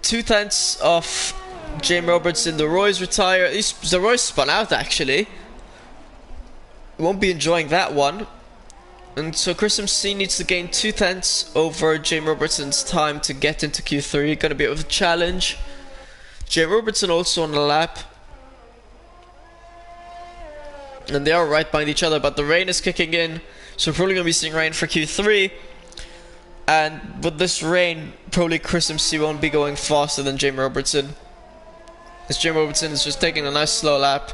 2 tenths off James Robertson. DeRoy's retired. DeRoy spun out actually. Won't be enjoying that one. And so Chris MC needs to gain 2 tenths over James Robertson's time to get into Q3. Gonna be a bit of a challenge. James Robertson also on the lap. And they are right behind each other, but the rain is kicking in. So we're probably gonna be seeing rain for Q3. And with this rain, probably Chris MC won't be going faster than James Robertson, as James Robertson is just taking a nice slow lap.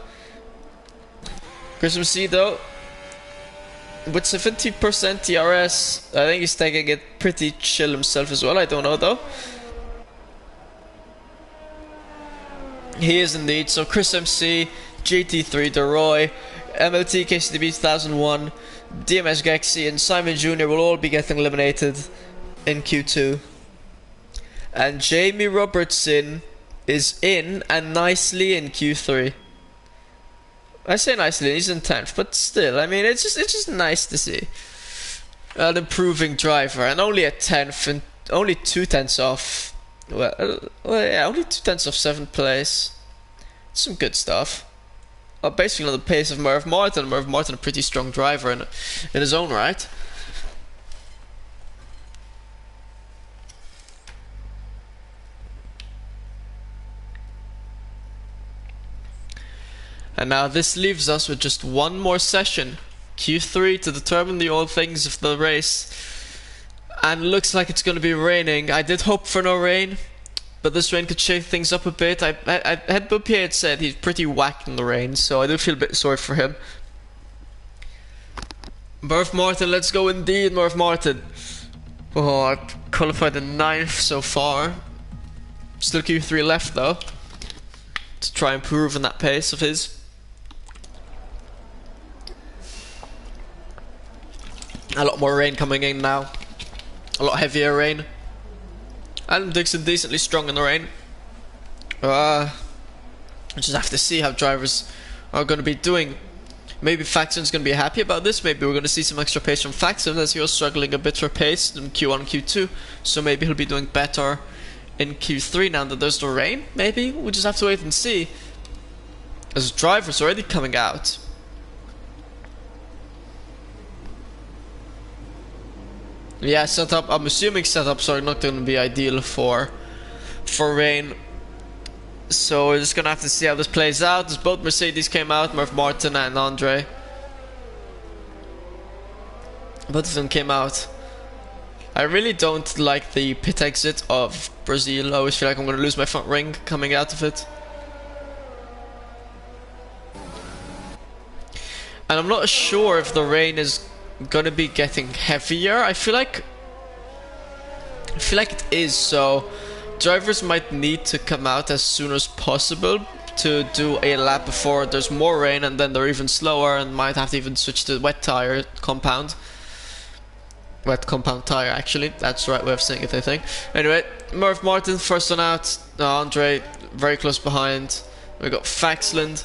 Chris MC though, with 70% TRS, I think he's taking it pretty chill himself as well. I don't know though. He is indeed. So Chris MC, GT3, DeRoy, MLT, KCDB 2001, DMS Gexy and Simon Jr. will all be getting eliminated in Q2. And Jamie Robertson is in, and nicely, in Q3. I say nicely, he's in 10th, but still, I mean, it's just nice to see an improving driver, and only a 10th, and only 2/10 off. Well, yeah, only 2/10 off 7th place. Some good stuff. Well, basically on the pace of Merv Martin. Merv Martin, a pretty strong driver in his own right. And now this leaves us with just one more session, Q3, to determine the all things of the race. And looks like it's going to be raining. I did hope for no rain, but this rain could shake things up a bit. I had Boupier had said he's pretty whacked in the rain, so I do feel a bit sorry for him. Merv Martin, let's go indeed, Merv Martin. Oh, I qualified in 9th so far. Still Q3 left though, to try and improve on that pace of his. A lot more rain coming in now. A lot heavier rain. And Dixon decently strong in the rain. We just have to see how drivers are going to be doing. Maybe Faxon's going to be happy about this. Maybe we're going to see some extra pace from Faxon, as he was struggling a bit for pace in Q1 and Q2. So maybe he'll be doing better in Q3 now that there's no rain. Maybe we just have to wait and see. As drivers already coming out. Yeah, setup. I'm assuming setups are not going to be ideal for rain. So we're just going to have to see how this plays out. As both Mercedes came out, Merv Martin and Andre. Both of them came out. I really don't like the pit exit of Brazil. I always feel like I'm going to lose my front ring coming out of it. And I'm not sure if the rain is gonna be getting heavier. I feel like it is, so drivers might need to come out as soon as possible to do a lap before there's more rain, and then they're even slower and might have to even switch to wet compound tire, actually. That's the right way of saying it, I think. Anyway, Merv Martin first one out. Andre very close behind. We got Faxland.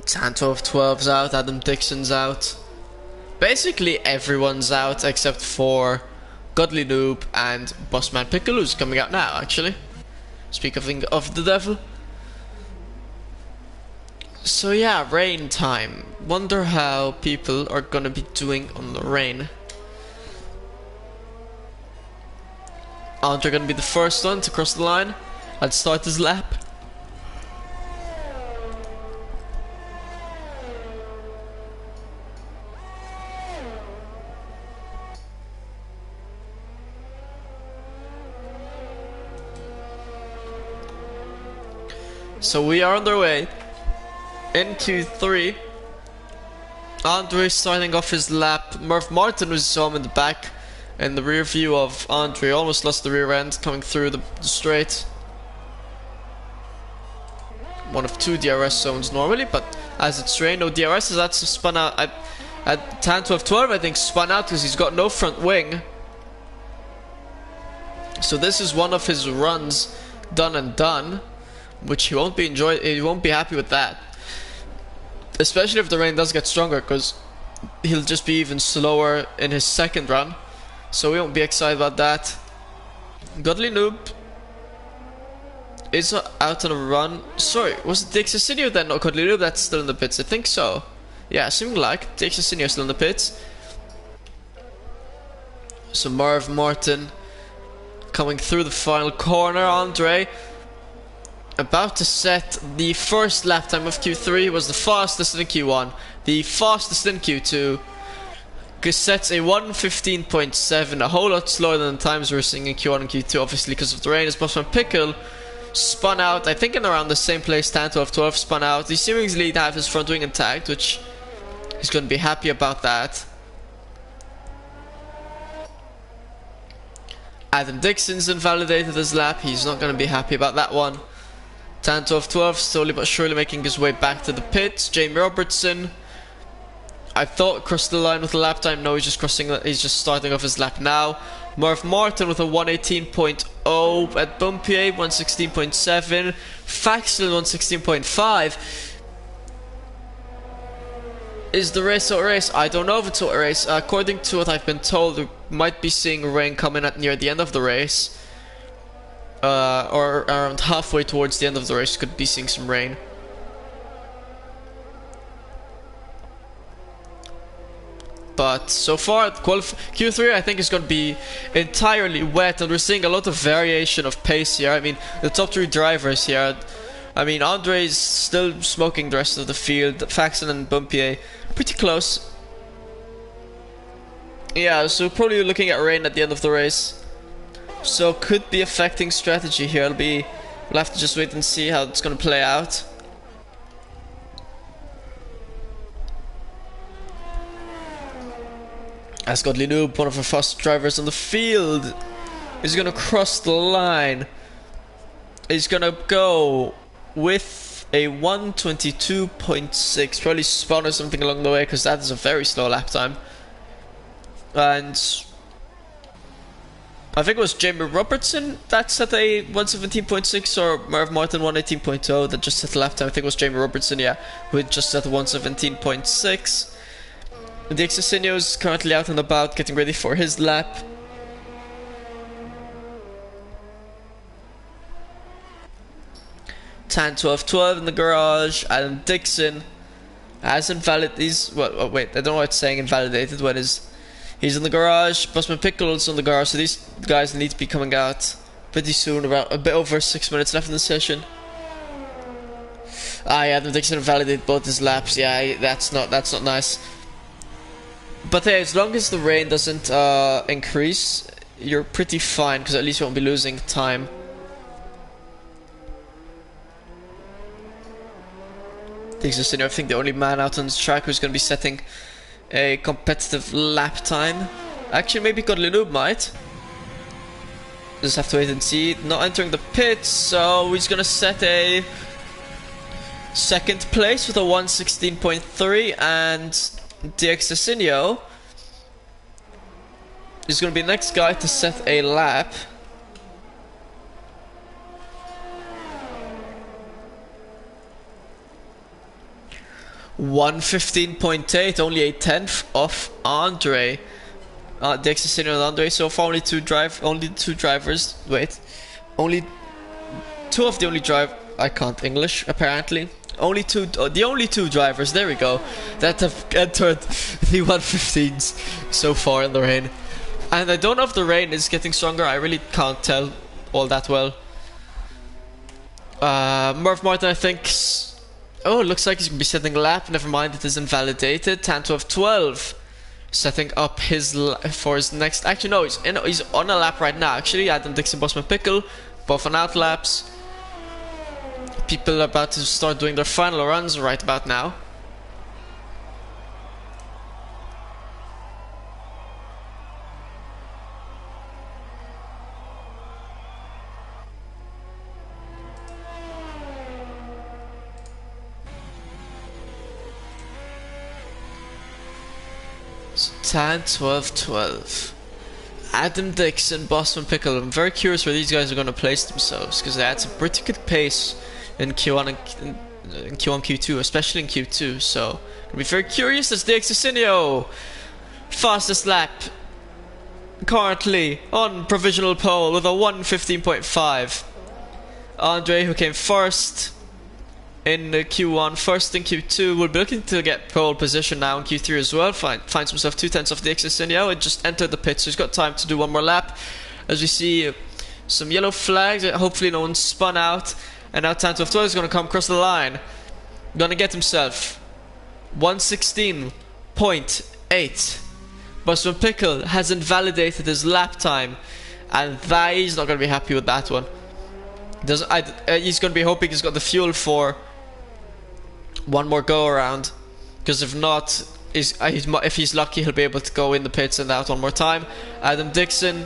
Tanto of 12's out, Adam Dixon's out. Basically everyone's out except for Godly Noob and Bossman Pickle, who's coming out now, actually. Speak of the devil. So yeah, rain time. Wonder how people are gonna be doing on the rain. Andre gonna be the first one to cross the line and start his lap. So we are on their way in Q3. Andre starting off his lap. Merv Martin, was saw him in the back, in the rear view of Andre, almost lost the rear end coming through the straight. One of 2 DRS zones normally, but as it's rain, no DRS, that's spun out. At Tanto of 12, I think spun out because he's got no front wing. So this is one of his runs done and done, which he won't be happy with that. Especially if the rain does get stronger, because he'll just be even slower in his second run. So we won't be excited about that. Godly Noob is out on a run. Sorry, was it Dixon or then? No, Godly Noob, that's still in the pits. I think so. Yeah, seeming like Dixon still in the pits. So Merv Martin coming through the final corner. Andre about to set the first lap time of Q3. Was the fastest in Q1, the fastest in Q2. Sets a 1:15.7, a whole lot slower than the times we were seeing in Q1 and Q2, obviously because of the rain. As Bossman Pickle spun out, I think in around the same place Tanto of 12 spun out. He seemingly have his front wing intact, which he's going to be happy about that. Adam Dixon's invalidated his lap. He's not going to be happy about that one. Tanto of 12 slowly but surely making his way back to the pits. Jamie Robertson I thought crossed the line with the lap time. No, he's just starting off his lap now. Murph Martin with a 118.0 at Bumpier, 116.7. Faxlin 116.5. Is the race a race? I don't know if it's a race. According to what I've been told, we might be seeing rain coming at near the end of the race. Or around halfway towards the end of the race, could be seeing some rain. But so far, Q3 I think is going to be entirely wet, and we're seeing a lot of variation of pace here. I mean, the top 3 drivers here, I mean, Andre is still smoking the rest of the field. Faxon and Bumpier pretty close. Yeah, so probably looking at rain at the end of the race. So could be affecting strategy here. We'll have to just wait and see how it's going to play out. Ascot Linoob, one of the fastest drivers on the field, is going to cross the line. He's going to go with a 122.6, probably spun or something along the way, because that is a very slow lap time. And I think it was Jamie Robertson that set a 117.6, or Merv Martin 118.0 that just set the lap time. I think it was Jamie Robertson, yeah, who had just set 117.6. Dixon is currently out and about, getting ready for his lap. Tan 12-12 in the garage. Adam Dixon has invalidated. Well, wait, I don't know what it's saying. Invalidated. What is? He's in the garage. Busman Pickle's in the garage. So these guys need to be coming out pretty soon. About a bit over 6 minutes left in the session. Yeah, Adam Dixon invalidated both his laps. Yeah, that's not nice. But hey, as long as the rain doesn't increase, you're pretty fine, because at least you won't be losing time. Dixon, I think the only man out on the track who's going to be setting a competitive lap time. Actually, maybe Godlinoob might. Just have to wait and see. Not entering the pits, so he's going to set a second place with a 116.3, and Dixon is going to be the next guy to set a lap. (115.8), only a tenth of Andre. Dixon and Andre so far. Only two drivers. Wait, only two of the only drive. I can't English apparently. Only two, the only two drivers, there we go, that have entered the 115s so far in the rain. And I don't know if the rain is getting stronger, I really can't tell all that well. Murph Martin, I think, oh, it looks like he's going to be setting a lap, never mind, it is invalidated. Tan 12-12, setting up for his next, actually no, he's on a lap right now, actually. Adam Dixon, Bosman Pickle, both on out laps. People are about to start doing their final runs right about now. So Tan 12-12. Adam Dixon, Bosman Pickle. I'm very curious where these guys are going to place themselves, because they had some pretty good pace in Q1 and in Q1, Q2, especially in Q2. So I'll be very curious as Dixon, fastest lap currently on provisional pole with a 115.5. Andre, who came first in Q1, first in Q2, will be looking to get pole position now in Q3 as well. Finds himself 2/10 of Dixon. It just entered the pit, so he's got time to do one more lap. As we see some yellow flags, hopefully no one spun out. And now Tan 12-12 is going to come across the line. Going to get himself 116.8. Busman Pickle has invalidated his lap time, and he's not going to be happy with that one. He's going to be hoping he's got the fuel for one more go around, because if not, if he's lucky, he'll be able to go in the pits and out one more time. Adam Dixon,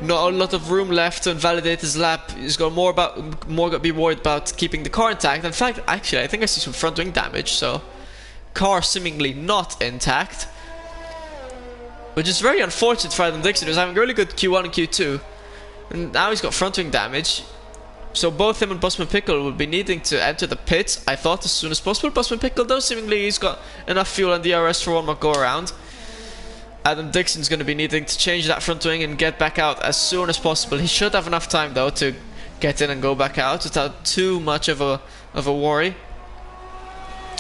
not a lot of room left to invalidate his lap. He's got more to be worried about keeping the car intact. In fact, actually, I think I see some front wing damage, so car seemingly not intact, which is very unfortunate for Adam Dixon, who's having a really good Q1 and Q2, and now he's got front wing damage. So both him and Busman Pickle will be needing to enter the pits, I thought, as soon as possible. Busman Pickle, though, seemingly he's got enough fuel on DRS for one more go around. Adam Dixon's going to be needing to change that front wing and get back out as soon as possible. He should have enough time, though, to get in and go back out without too much of a worry.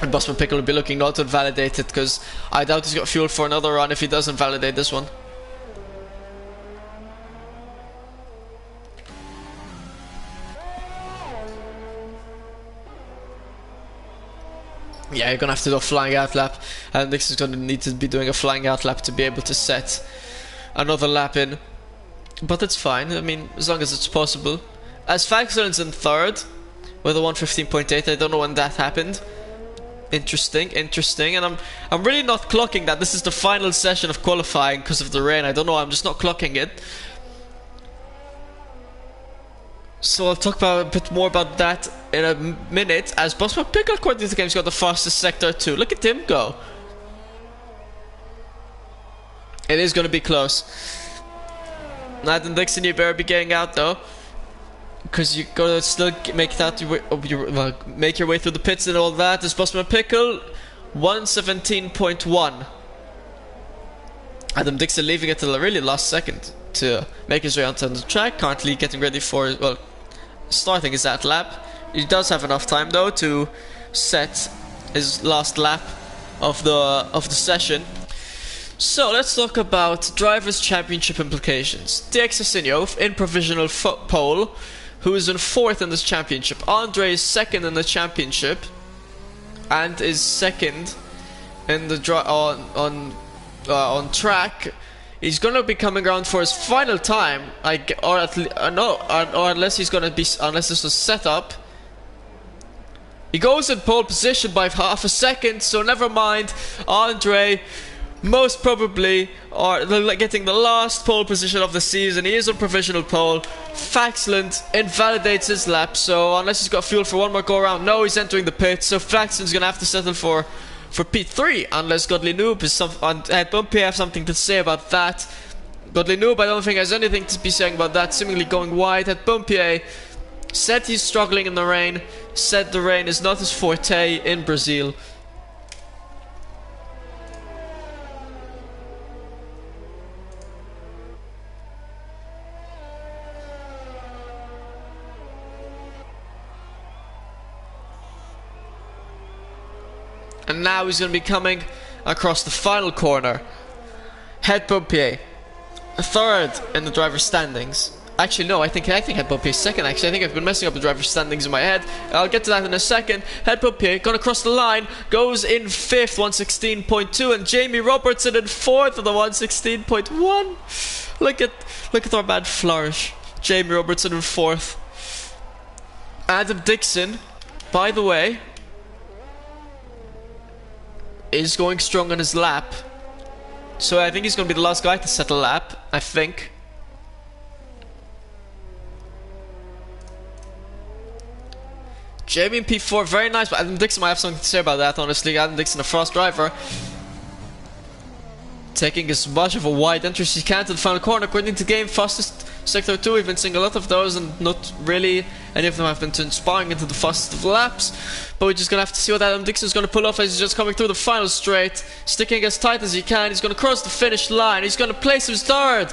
And Busman Pickle will be looking not to invalidate it, because I doubt he's got fuel for another run if he doesn't validate this one. Yeah, you're gonna have to do a flying out lap, and Dixon's gonna need to be doing a flying out lap to be able to set another lap in. But it's fine, I mean, as long as it's possible. As Faxland's in third with a 1:15.8, I don't know when that happened. Interesting, and I'm really not clocking that this is the final session of qualifying because of the rain. I don't know, I'm just not clocking it. So I'll talk about a bit more about that in a minute, as Busman Pickle, according to the game, has got the fastest sector too. Look at him go. It is going to be close. Adam Dixon, you better be getting out though, because you gotta still make it out. Well, make your way through the pits and all that. As Busman Pickle, 1:17.1. Adam Dixon leaving it till the really last second to make his way onto the track. Currently getting ready for, well, starting his that lap. He does have enough time though to set his last lap of the session. So let's talk about Drivers' Championship implications. Dixon in provisional pole, who is in fourth in this championship. Andre is second in the championship, and is second in the on track. He's gonna be coming around for his final time, or unless he's gonna be, unless this was set up. He goes in pole position by half a second, so never mind. Andre most probably are getting the last pole position of the season. He is on provisional pole. Faxland invalidates his lap, so unless he's got fuel for one more go around, no, he's entering the pit. So Faxland's gonna have to settle for P3, unless Godly Noob is and Bumpy have something to say about that. Godly Noob, I don't think has anything to be saying about that. Seemingly going wide. At Bumpy said he's struggling in the rain. Said the rain is not his forte in Brazil. And now he's going to be coming across the final corner. Head Pompier, third in the driver's standings. Actually, no, I think Head Pompier is second. Actually, I think I've been messing up the driver's standings in my head. I'll get to that in a second. Head Pompier going to cross the line, goes in fifth, 1:16.2, and Jamie Robertson in fourth with a 1:16.1. Look at our man flourish. Jamie Robertson in fourth. Adam Dixon, by the way, is going strong on his lap, so I think he's going to be the last guy to set a lap, I think. Jamie in P4, very nice, but Adam Dixon might have something to say about that, honestly. Adam Dixon, a fast driver, taking as much of a wide entry as he can to the final corner. According to game, fastest sector 2, we've been seeing a lot of those, and not really any of them have been inspiring into the fastest of laps. But we're just going to have to see what Adam Dixon's going to pull off as he's just coming through the final straight, sticking as tight as he can. He's going to cross the finish line. He's going to place his third.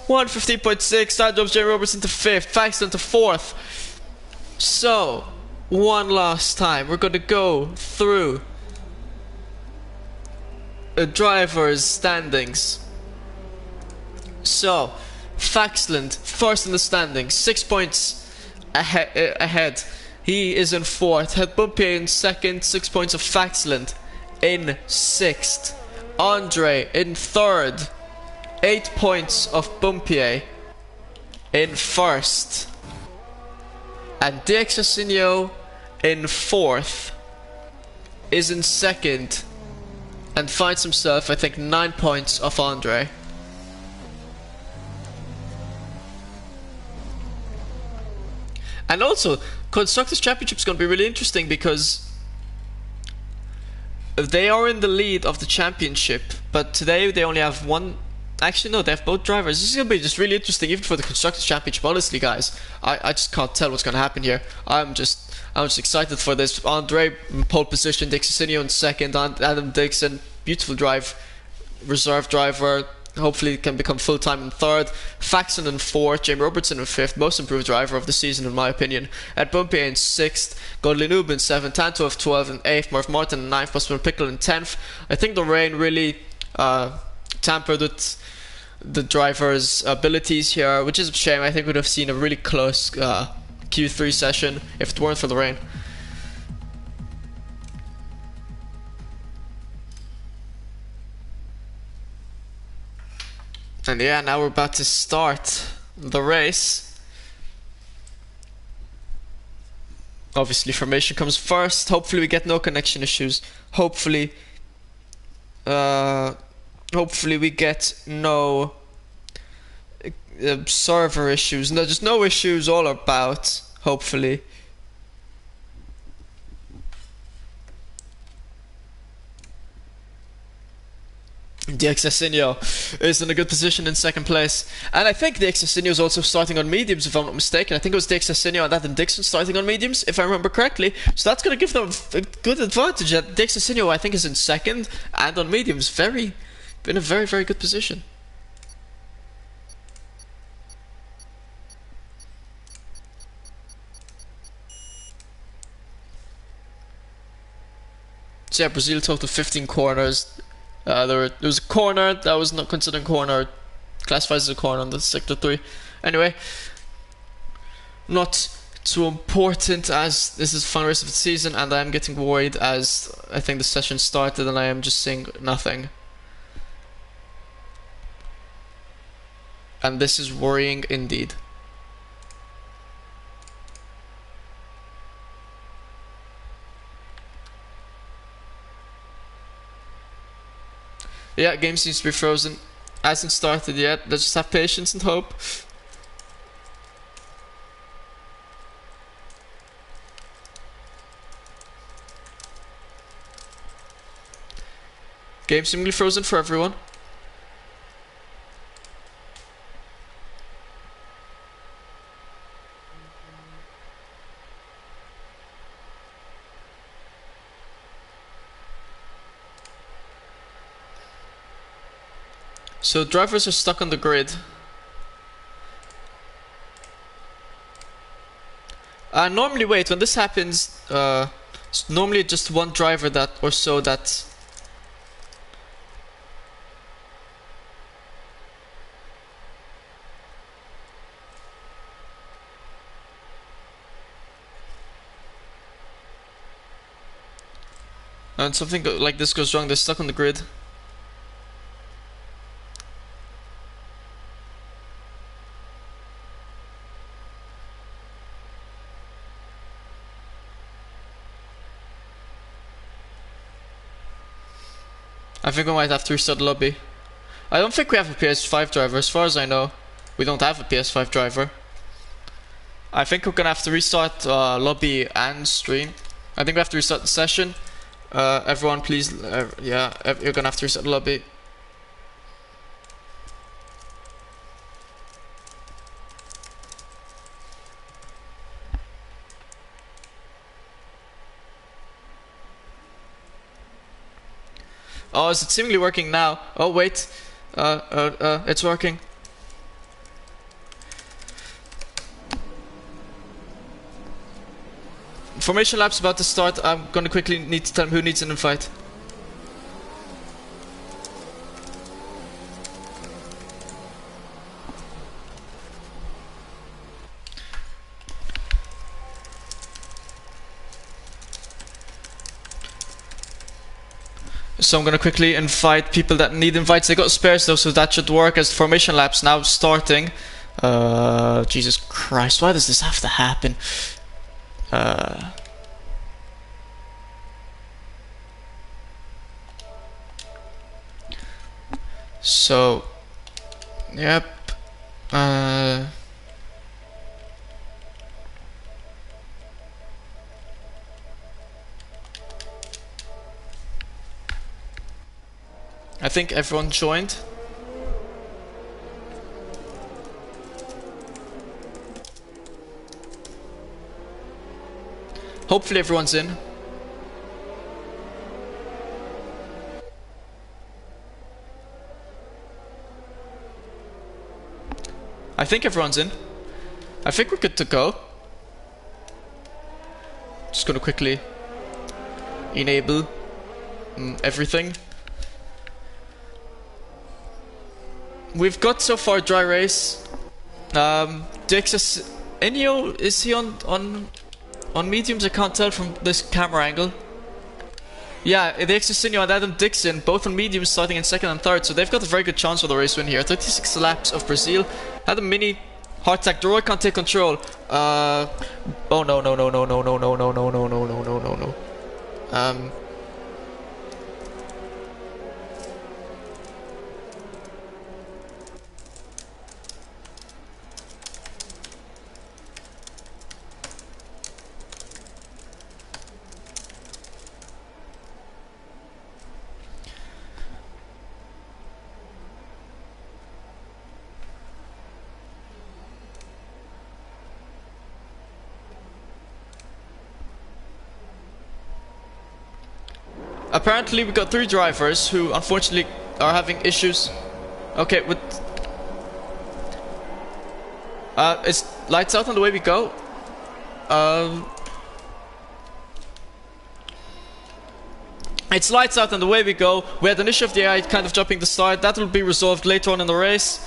1:15.6. That drops Jamie Robertson to fifth. Faxton to fourth. So, one last time, we're going to go through a driver's standings. So, Faxland first in the standings, 6 points ahead. He is in fourth. Head Bumpy in second, 6 points of Faxland in sixth. Andre in third, 8 points of Bumpy in first. And Dixon in fourth is in second and finds himself, I think, 9 points off Andre. And also, Constructors' Championship is going to be really interesting because They are in the lead of the championship, but today they only have one. Actually, no, they have both drivers. This is gonna be just really interesting, even for the constructors championship. Honestly, guys, I just can't tell what's gonna happen here. I'm just excited for this. Andre in pole position, Dixon in second, Adam Dixon, beautiful drive, reserve driver. Hopefully it can become full-time in third. Faxon in fourth, Jamie Robertson in fifth, most improved driver of the season in my opinion. Ed Bumpy in sixth, Godley Noob in seventh, Tanto 12 in eighth, Murph Martin in ninth, Busman Pickle in 10th. I think the rain really tampered with the driver's abilities here, which is a shame. I think we'd have seen a really close Q3 session if it weren't for the rain. And yeah, now we're about to start the race. Obviously formation comes first. Hopefully we get no connection issues. Hopefully we get no server issues. No, just no issues all about, hopefully. DXSinio is in a good position in second place, and I think DXSinio is also starting on mediums if I'm not mistaken. I think it was DXSinio and Adam Dixon starting on mediums if I remember correctly, so that's going to give them a good advantage. That DXSinio I think is in second and on mediums, in a very good position. So yeah, Brazil total 15 corners. There was a corner that was not considered a corner, classified as a corner on the sector 3. Anyway, not too important as this is the final race of the season, and I am getting worried as I think the session started and I am just seeing nothing. And this is worrying indeed. Yeah, game seems to be frozen. Hasn't started yet. Let's just have patience and hope. Game seemingly frozen for everyone. So drivers are stuck on the grid. Normally, wait, when this happens, it's normally just one driver that or so that and something like this goes wrong, they're stuck on the grid. I think we might have to restart the lobby. I don't think we have a PS5 driver. As far as I know, we don't have a PS5 driver. I think we're gonna have to restart lobby and stream. I think we have to restart the session. Everyone please, yeah, you're gonna have to restart the lobby. Oh, is it seemingly working now? Oh wait, it's working. Formation lap's about to start. I'm gonna quickly need to tell him who needs an invite. So I'm gonna quickly invite people that need invites. They got spares though, so that should work as the formation lap's now starting. Jesus Christ, why does this have to happen? So, yep. I think everyone joined. Hopefully everyone's in. I think everyone's in. I think we're good to go. Just gonna quickly enable everything. We've got so far dry race. Dixon, Inyo, is he on mediums? I can't tell from this camera angle. Yeah, Dixon and Adam Dixon, both on mediums, starting in second and third, so they've got a very good chance for the race win here. 36 laps of Brazil. Had a mini heart attack. Roy can't take control. Oh no. Apparently we got 3 drivers who unfortunately are having issues. Okay, with it's lights out on the way we go. It's lights out on the way we go. We had an issue of the AI kind of jumping the start. That will be resolved later on in the race.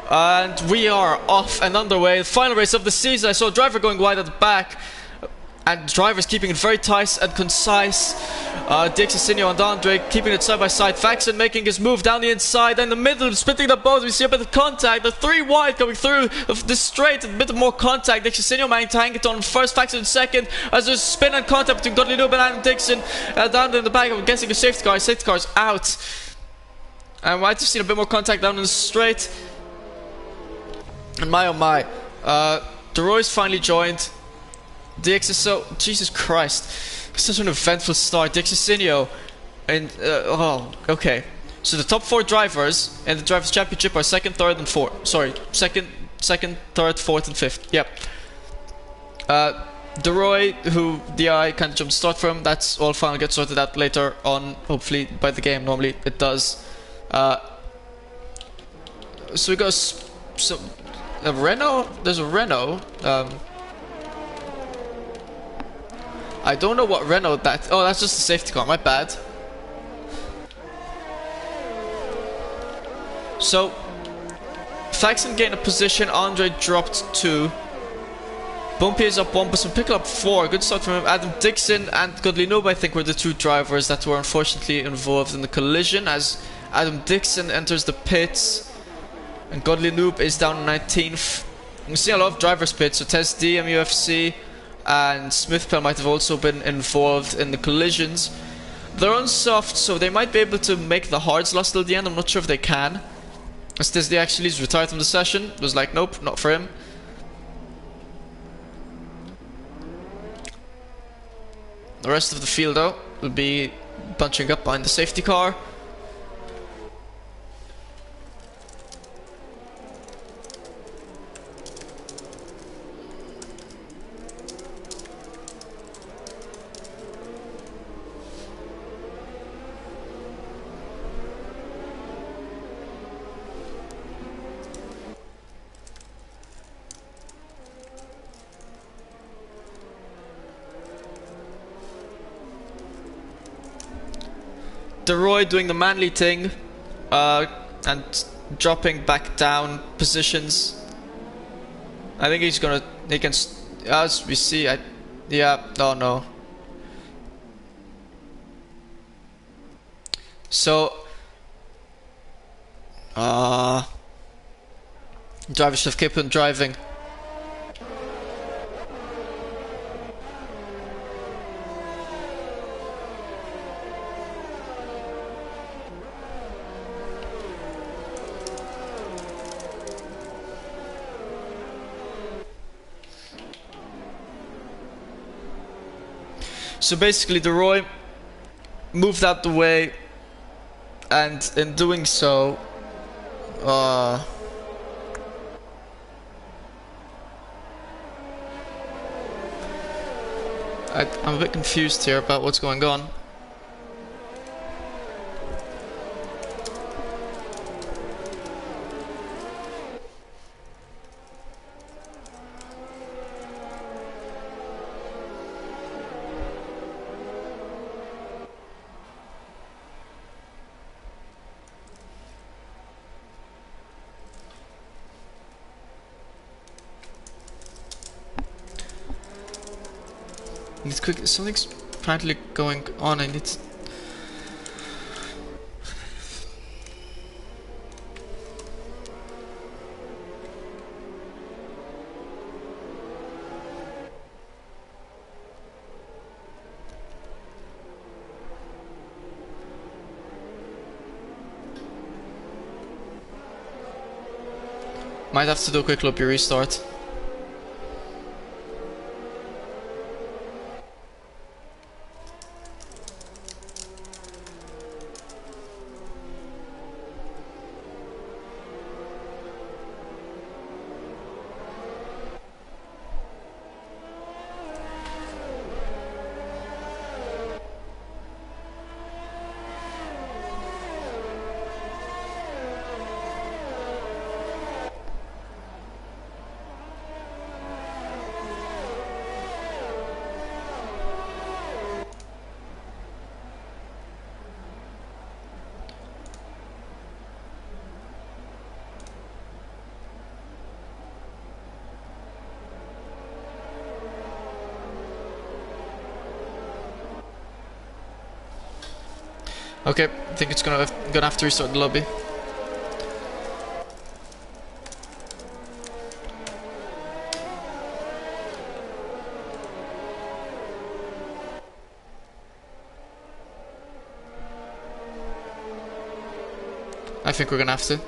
And we are off and underway. The final race of the season. I saw a driver going wide at the back. And drivers keeping it very tight and concise. Dixon and Andre keeping it side by side. Faxon making his move down the inside. In the middle, splitting the both. We see a bit of contact. The 3 wide coming through of the straight. A bit more contact. Dixon managing to hang it on first. Faxon second. As there's spin and contact between Godly Noob and Adam Dixon. Down in the back, I'm guessing a safety car. Safety car's out. And I just seen a bit more contact down in the straight. And my oh my. DeRoy's finally joined. Dix is so... Jesus Christ. Such an eventful start. Dixon and... oh, okay. So the top 4 drivers in the Drivers' Championship are 2nd, 3rd and 4th. Sorry. 2nd, 3rd, 4th and 5th. Yep. DeRoy, who the eye kind of jumped start from, that's all fine. I'll get sorted out later on. Hopefully by the game. Normally it does. So we got a Renault. There's a Renault. I don't know what Renault that... Oh, that's just a safety car, my bad. So, Faxon gained a position, Andre dropped 2. Bumpy is up 1, but some pick up 4. Good start from him. Adam Dixon and Godly Noob, I think, were the 2 drivers that were unfortunately involved in the collision, as Adam Dixon enters the pits and Godly Noob is down 19th. We see a lot of drivers pits, so Tez D, MUFC and Smithpel might have also been involved in the collisions. They're on soft, so they might be able to make the hards last till the end. I'm not sure if they can. As Tez D actually is retired from the session. It was like, nope, not for him. The rest of the field, though, will be bunching up behind the safety car. DeRoy doing the manly thing and dropping back down positions. I think he's gonna... He can... As we see, yeah, oh no. So... driver should have kept on driving. So basically DeRoy moved out the way and in doing so, I'm a bit confused here about what's going on. It's quick. Something's apparently going on. I need to... Might have to do a quick lobby restart. Okay, I think it's gonna have to restart the lobby. I think we're gonna have to.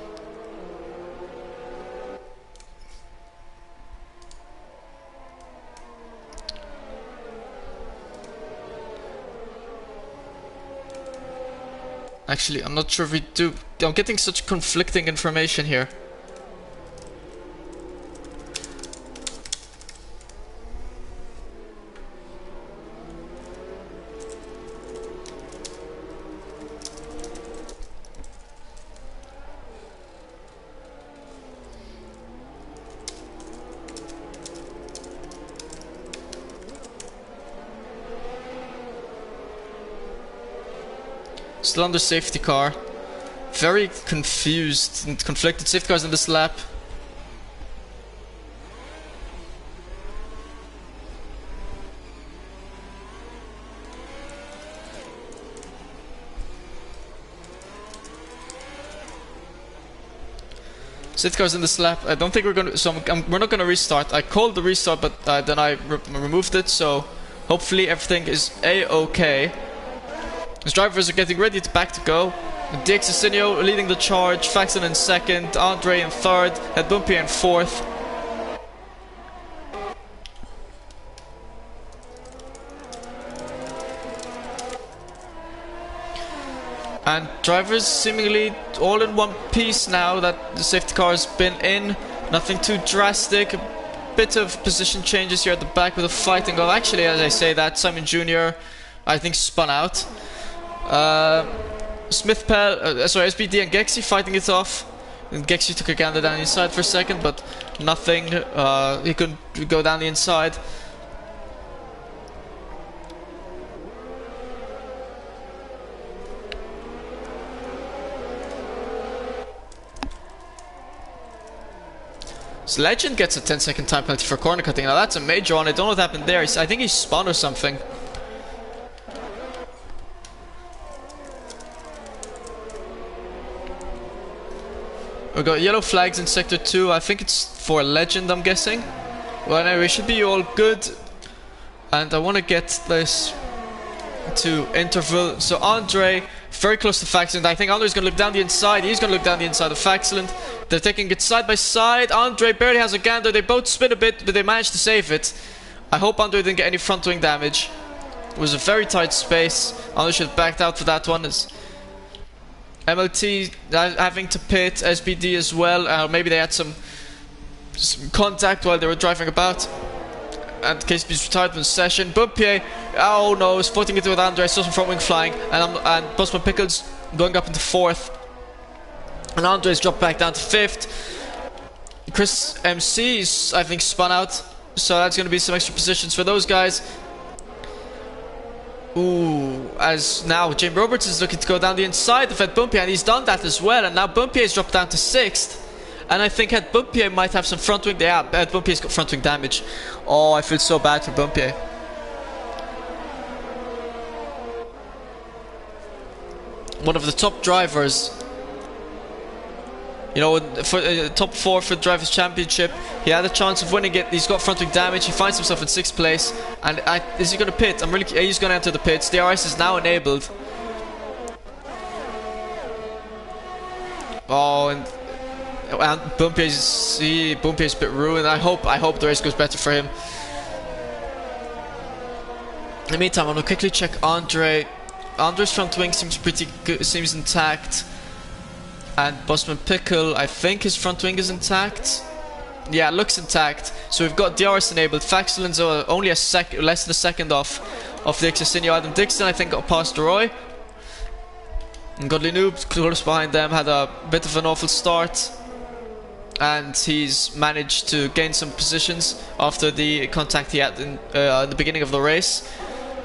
Actually, I'm not sure if we do. I'm getting such conflicting information here. Still under safety car. Very confused and conflicted. Safety cars in this lap. Safety cars in this lap. I don't think we're gonna. So we're not gonna restart. I called the restart, but then I removed it. So hopefully everything is a-okay. His drivers are getting ready to go. Dixon leading the charge, Faxon in second, Andre in third, and Bumpy in fourth. And drivers seemingly all in one piece now that the safety car has been in. Nothing too drastic. A bit of position changes here at the back with a fighting goal. Actually, as I say that, Simon Jr. I think spun out. SBD and Gexy fighting it off. And Gexy took a gander down the inside for a second, but nothing. He couldn't go down the inside. So Legend gets a 10-second time penalty for corner cutting. Now that's a major one. I don't know what happened there. I think he spun or something. We got yellow flags in sector 2. I think it's for Legend, I'm guessing. Well, anyway, we should be all good. And I want to get this to interval. So Andre, very close to Faxland. I think Andre's going to look down the inside. He's going to look down the inside of Faxland. They're taking it side by side. Andre barely has a gander. They both spin a bit, but they managed to save it. I hope Andre didn't get any front wing damage. It was a very tight space. Andre should have backed out for that one. MLT having to pit SBD as well. Maybe they had some contact while they were driving about. And KCB's retired from the session. Bumpier, oh no, is footing it with Andre, still some front wing flying. And Busman Pickles going up into 4th. And Andre's dropped back down to 5th. Chris MC is, I think, spun out. So that's going to be some extra positions for those guys. Ooh, as now James Roberts is looking to go down the inside of Ed Bumpier, and he's done that as well. And now Bumpier's dropped down to 6th. And I think Ed Bumpier might have some front wing. Yeah, Ed Bumpier's got front wing damage. Oh, I feel so bad for Bumpier. One of the top drivers. You know, for top 4 for the Drivers' Championship. He had a chance of winning it. He's got front wing damage. He finds himself in 6th place. And is he going to pit? He's going to enter the pits. DRS is now enabled. Oh, and Bumpier's a bit ruined. I hope the race goes better for him. In the meantime, I'm gonna quickly check Andre. Andre's front wing seems pretty good, seems intact. And Busman Pickle, I think his front wing is intact. Yeah, it looks intact. So we've got DRS enabled. Faxeland's only less than a second off of the Dixon. Adam Dixon, I think, got past Roy. And Godly Noob, close behind them, had a bit of an awful start. And he's managed to gain some positions after the contact he had in the beginning of the race.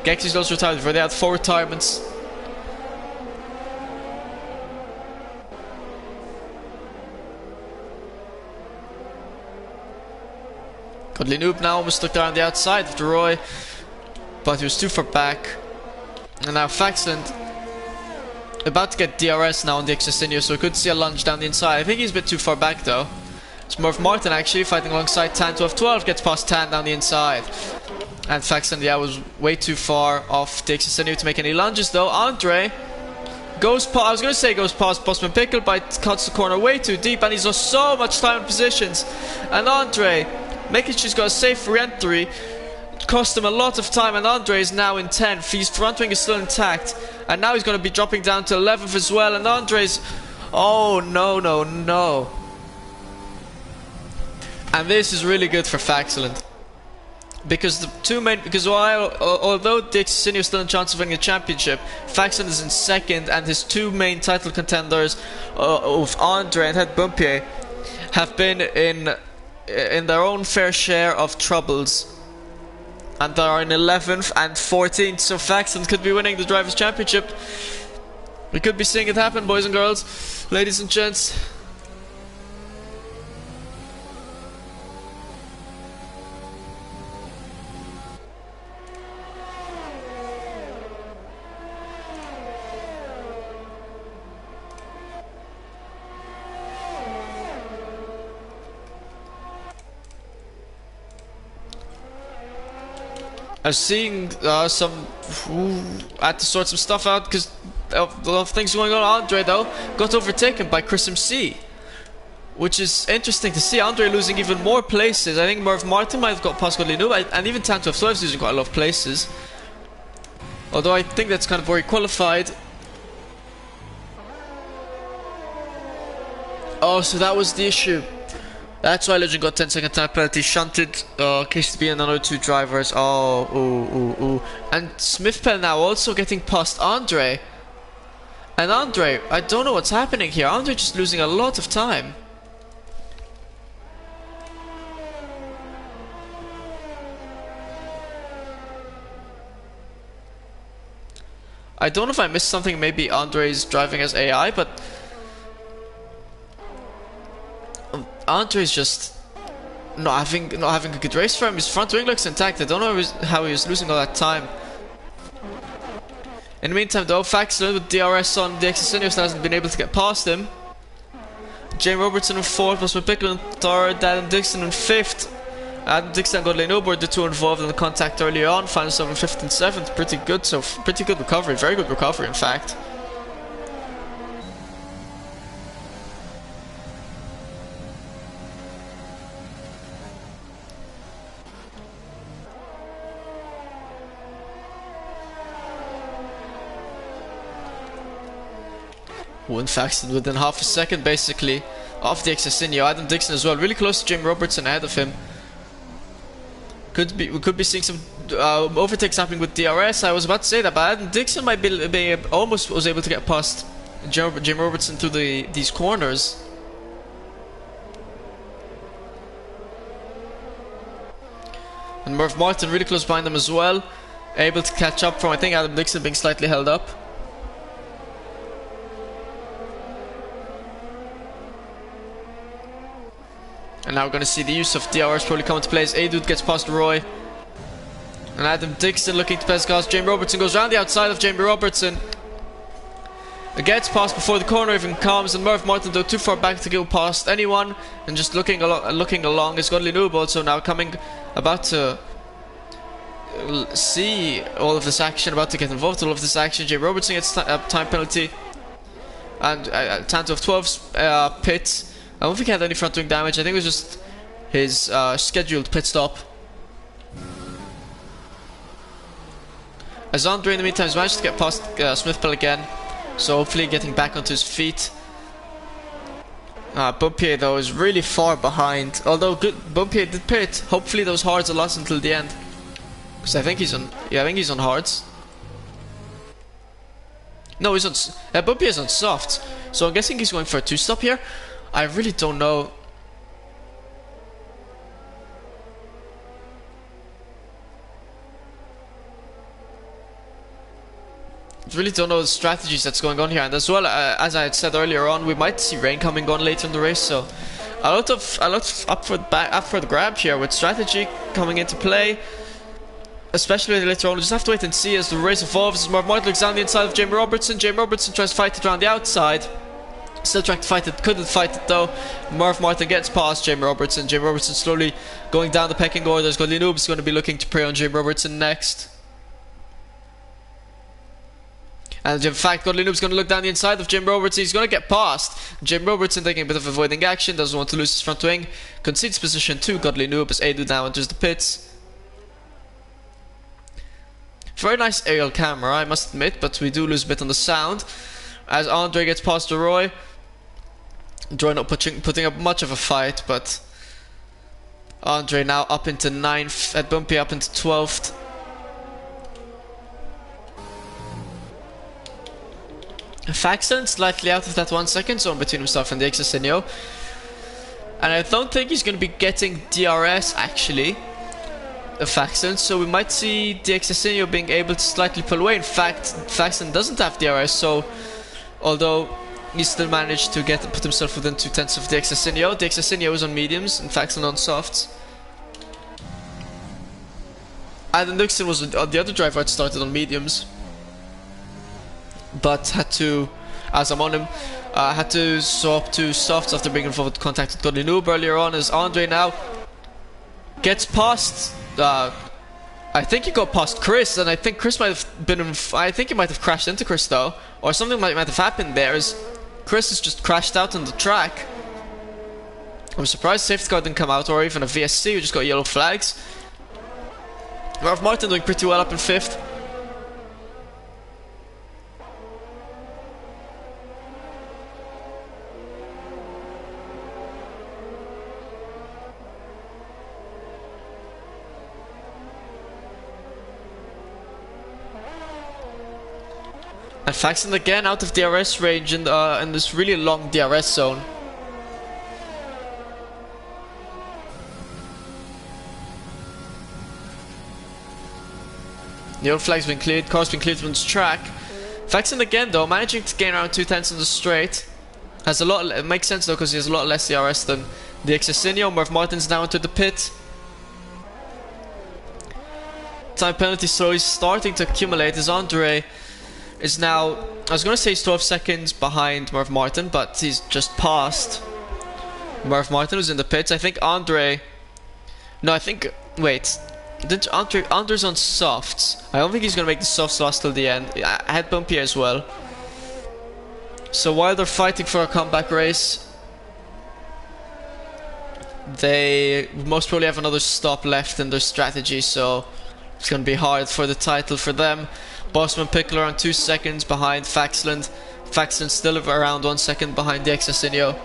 Gexy's also retired, where they had 4 retirements. Godly Noob now almost stuck there on the outside of Roy, but he was too far back. And now Faxland about to get DRS now on the Exosinio, so we could see a lunge down the inside. I think he's a bit too far back though. It's Murph Martin actually fighting alongside Tan 12-12, gets past Tan down the inside. And Faxland, yeah, was way too far off the Exosinio to make any lunges though. Andre goes past, I was going to say goes past Busman Pickle, but cuts the corner way too deep, and he's lost so much time in positions. And Andre, making sure he's got a safe re-entry, cost him a lot of time, and Andre is now in 10th. His front wing is still intact, and now he's going to be dropping down to 11th as well. And Andre's, oh no. And this is really good for Faxland, because the two main, because although Dixon is still in chance of winning the championship, Faxland is in 2nd, and his 2 main title contenders of Andre and Ed Bumpier have been in their own fair share of troubles, and they are in 11th and 14th. So Faxland could be winning the Drivers' Championship. We could be seeing it happen, boys and girls, ladies and gents. I was seeing had to sort some stuff out because of a lot of things going on. Andre though got overtaken by Chris MC, which is interesting to see. Andre losing even more places. I think Merv Martin might have got past Godly Noob, and even Tanto of is losing quite a lot of places. Although I think that's kind of where he qualified. Oh, so that was the issue. That's why Legend got 10-second time penalty. Shunted KCB and another 2 drivers. Oh. And Smithpell now also getting past Andre. And Andre, I don't know what's happening here. Andre just losing a lot of time. I don't know if I missed something. Maybe Andre's driving as AI, but Andre's just not having a good race for him. His front wing looks intact. I don't know how he was losing all that time. In the meantime though, Faxler with DRS on the Exosinio hasn't been able to get past him. James Robertson in 4th, Busman Pickle in 3rd, Adam Dixon in 5th. Adam Dixon and Godley Noble, the 2 involved in the contact earlier on, found himself in 5th and 7th. Pretty good, so pretty good recovery, very good recovery in fact. in fact within half a second basically of the Dixon. Adam Dixon as well, really close to Jamie Robertson ahead of him. We could be seeing some overtakes happening with DRS. I was about to say that, but Adam Dixon might be almost was able to get past Jamie Robertson through these corners. And Murph Martin really close behind them as well, able to catch up from, I think, Adam Dixon being slightly held up. And now we're going to see the use of DRS probably come into play as A-Dude gets past Roy. And Adam Dixon looking to pass gas. Jamie Robertson goes around the outside of Jamie Robertson. It gets past before the corner even comes, and Murph Martin though too far back to go past anyone, and just looking along is Godly Noob also now about to see all of this action, about to get involved in all of this action. Jamie Robertson gets time penalty, and Tanto of 12's pit. I don't think he had any front wing damage. I think it was just his scheduled pit stop. As Andre in the meantime has managed to get past Smithpell again, so hopefully getting back onto his feet. Bumpier though is really far behind, although Bumpier did pit. Hopefully those hards are lost until the end, because I think he's on. Yeah, I think he's on hards. No, he's on. Bumpier is on soft, so I'm guessing he's going for a 2-stop here. I really don't know. Really don't know the strategies that's going on here, and as well as I had said earlier on, we might see rain coming on later in the race, so a lot up for the grab here with strategy coming into play, especially later on. We'll just have to wait and see as the race evolves. As Martin looks down the inside of Jamie Robertson. Jamie Robertson tries to fight it around the outside, still trying to fight it, couldn't fight it though. Murph Martin gets past Jamie Robertson. Jamie Robertson slowly going down the pecking order. Godly Noob's going to be looking to prey on Jamie Robertson next. And in fact, Godly Noob's going to look down the inside of Jim Robertson. He's going to get past. Jim Robertson taking a bit of avoiding action. Doesn't want to lose his front wing. Concedes position to Godly Noob as A-Dude now enters the pits. Very nice aerial camera, I must admit, but we do lose a bit on the sound. As Andre gets past Roy. Roy not putting up much of a fight, but Andre now up into 9th. At Bumpy up into 12th. Faxon slightly out of that 1 second zone between himself and the Dixon, and I don't think he's going to be getting DRS actually, Faxon, so we might see Dixon being able to slightly pull away. In fact, Faxon doesn't have DRS, so although he still managed to put himself within 2/10 of Dixon is on mediums and Faxon on softs. Adam Dixon was the other driver that started on mediums, but had to, as I'm on him, had to swap to softs after being involved with contact with Godly Noob earlier on. As Andre now gets past, I think he got past Chris, and I think Chris might have been, I think he might have crashed into Chris though, or something might have happened there, as Chris has just crashed out on the track. I'm surprised safety car didn't come out, or even a VSC, we just got yellow flags. Murph Martin doing pretty well up in 5th. And Faxon again out of DRS range in this really long DRS zone. The old flag's been cleared, car's been cleared from this track. Faxon again though, managing to gain around 2/10 on the straight. Has a lot, it makes sense though because he has a lot less DRS than the Dixon. Murph Martin's now into the pit. Time penalty slowly starting to accumulate as Andre is now, I was going to say he's 12 seconds behind Murph Martin, but he's just passed Murph Martin, who's in the pits. I think Andre, no, I think, wait, didn't Andre's on softs. I don't think he's going to make the softs last till the end. I had Bumpy as well. So while they're fighting for a comeback race, they most probably have another stop left in their strategy, so it's going to be hard for the title for them. Bossman Pickler on 2 seconds behind Faxland. Faxon still around 1 second behind the Dixon.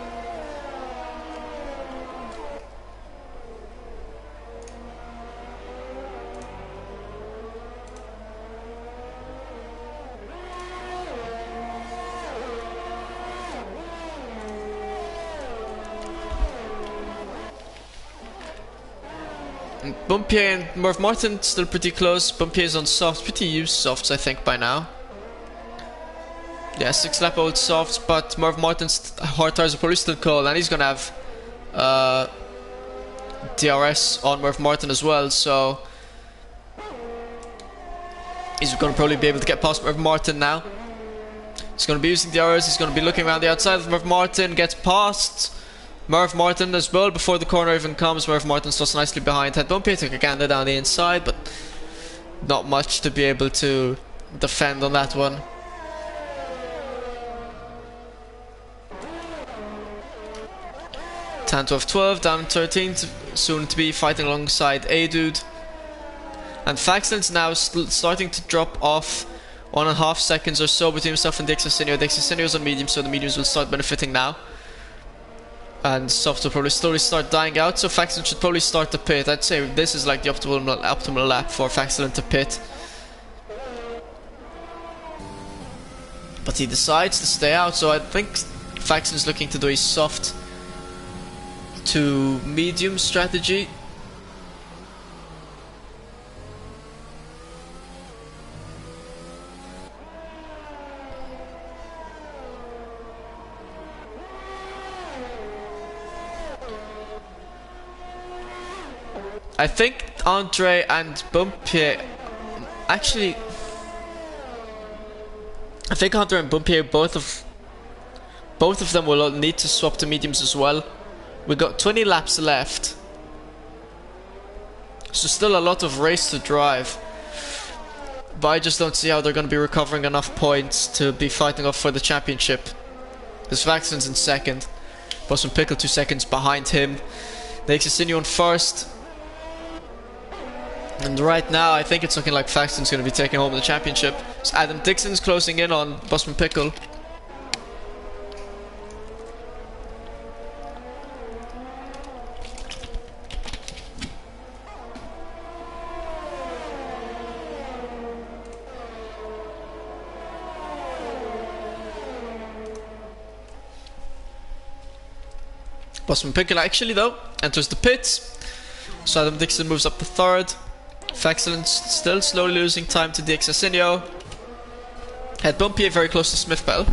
Bumpier and Merv Martin still pretty close. Bumpier's on softs, pretty used softs I think by now. Yeah, 6 lap old softs, but Merv Martin's hard tires are probably still cold, and he's gonna have DRS on Merv Martin as well, so he's gonna probably be able to get past Merv Martin now. He's gonna be using DRS, he's gonna be looking around the outside of Merv Martin, gets past Merv Martin as well before the corner even comes. Merv Martin starts nicely behind. Had Bumpier took a gander down the inside, but not much to be able to defend on that one. Tanto of 12 down in 13th, soon to be fighting alongside A-Dude. And Faxon's now starting to drop off 1.5 seconds or so between himself and Dixon. Dixon's on medium, so the mediums will start benefiting now. And softs will probably slowly start dying out, so Faxon should probably start to pit. I'd say this is like the optimal lap for Faxon to pit. But he decides to stay out, so I think Faxon's looking to do a soft to medium strategy. I think Andre and Bumpier actually, I think Andre and Bumpier both of them will need to swap to mediums as well. We got 20 laps left, so still a lot of race to drive, but I just don't see how they're going to be recovering enough points to be fighting off for the championship. Because Faxon's in second, Boston Pickle 2 seconds behind him, Dixon on first. And right now, I think it's looking like Faxon's going to be taking home the championship. So Adam Dixon's closing in on Bosman Pickle. Bosman Pickle actually though enters the pits. So Adam Dixon moves up to third. Faxon still slowly losing time to Dixon. Had Bumpier very close to Smith Bell.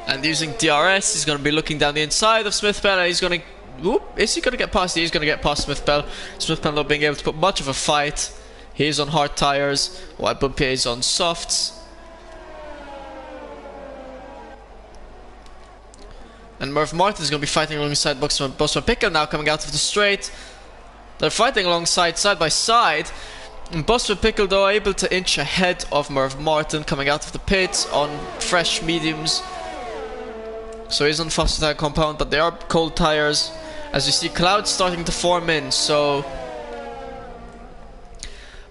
And using DRS, he's going to be looking down the inside of Smith Bell, and he's going to... is he going to get past? He's going to get past Smith Bell. Smith Bell not being able to put much of a fight. He's on hard tires, while Bumpier is on softs. And Merv Martin is going to be fighting alongside Bosman Pickle now coming out of the straight. They're fighting alongside, side by side. And Bosman Pickle though able to inch ahead of Merv Martin coming out of the pits on fresh mediums. So he's on faster tire compound, but they are cold tires. As you see, clouds starting to form in, so...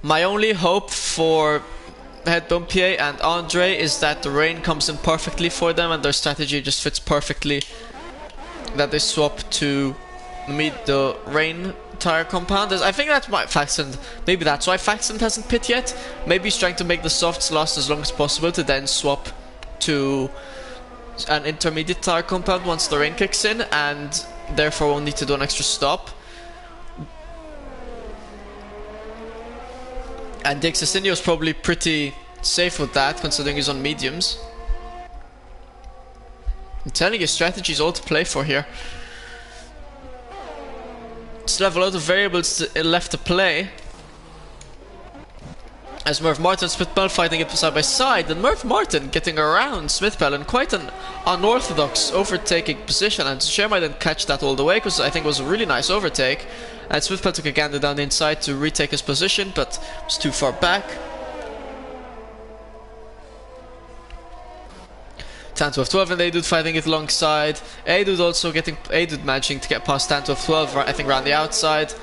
my only hope for Head Bumpier and Andre is that the rain comes in perfectly for them and their strategy just fits perfectly. That they swap to meet the rain tire compound. I think that's why Faxon, maybe that's why Faxon hasn't pit yet. Maybe he's trying to make the softs last as long as possible to then swap to an intermediate tire compound once the rain kicks in, and therefore won't need to do an extra stop. And Dixon is probably pretty safe with that, considering he's on mediums. I'm telling you, strategies all to play for here. Still have a lot of variables left to play. As Merv Martin and Smith Bell fighting it side by side, and Merv Martin getting around Smith Bell in quite an unorthodox overtaking position, and Sherma didn't catch that all the way because I think it was a really nice overtake. And Smith Bell took a gander down the inside to retake his position, but was too far back. Tanto of 12 and A-Dude fighting it alongside. A-Dude also getting... A-Dude managing to get past Tanto of 12, I think around the outside.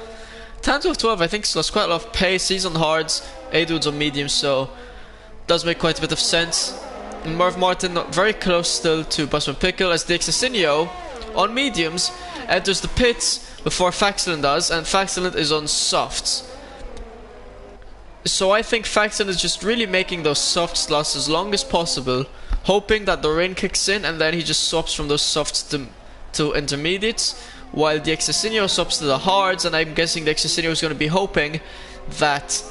Tanto of 12, I think, lost quite a lot of pace. He's on hards, A-Dude's on mediums, so does make quite a bit of sense. And Merv Martin very close still to Busman Pickle, as Dixon on mediums enters the pits before Faxland does, and Faxland is on softs. So I think Faxland is just really making those softs last as long as possible, hoping that the rain kicks in, and then he just swaps from those softs to intermediates, while the Excesinio swaps to the hards, and I'm guessing the Excesinio is going to be hoping that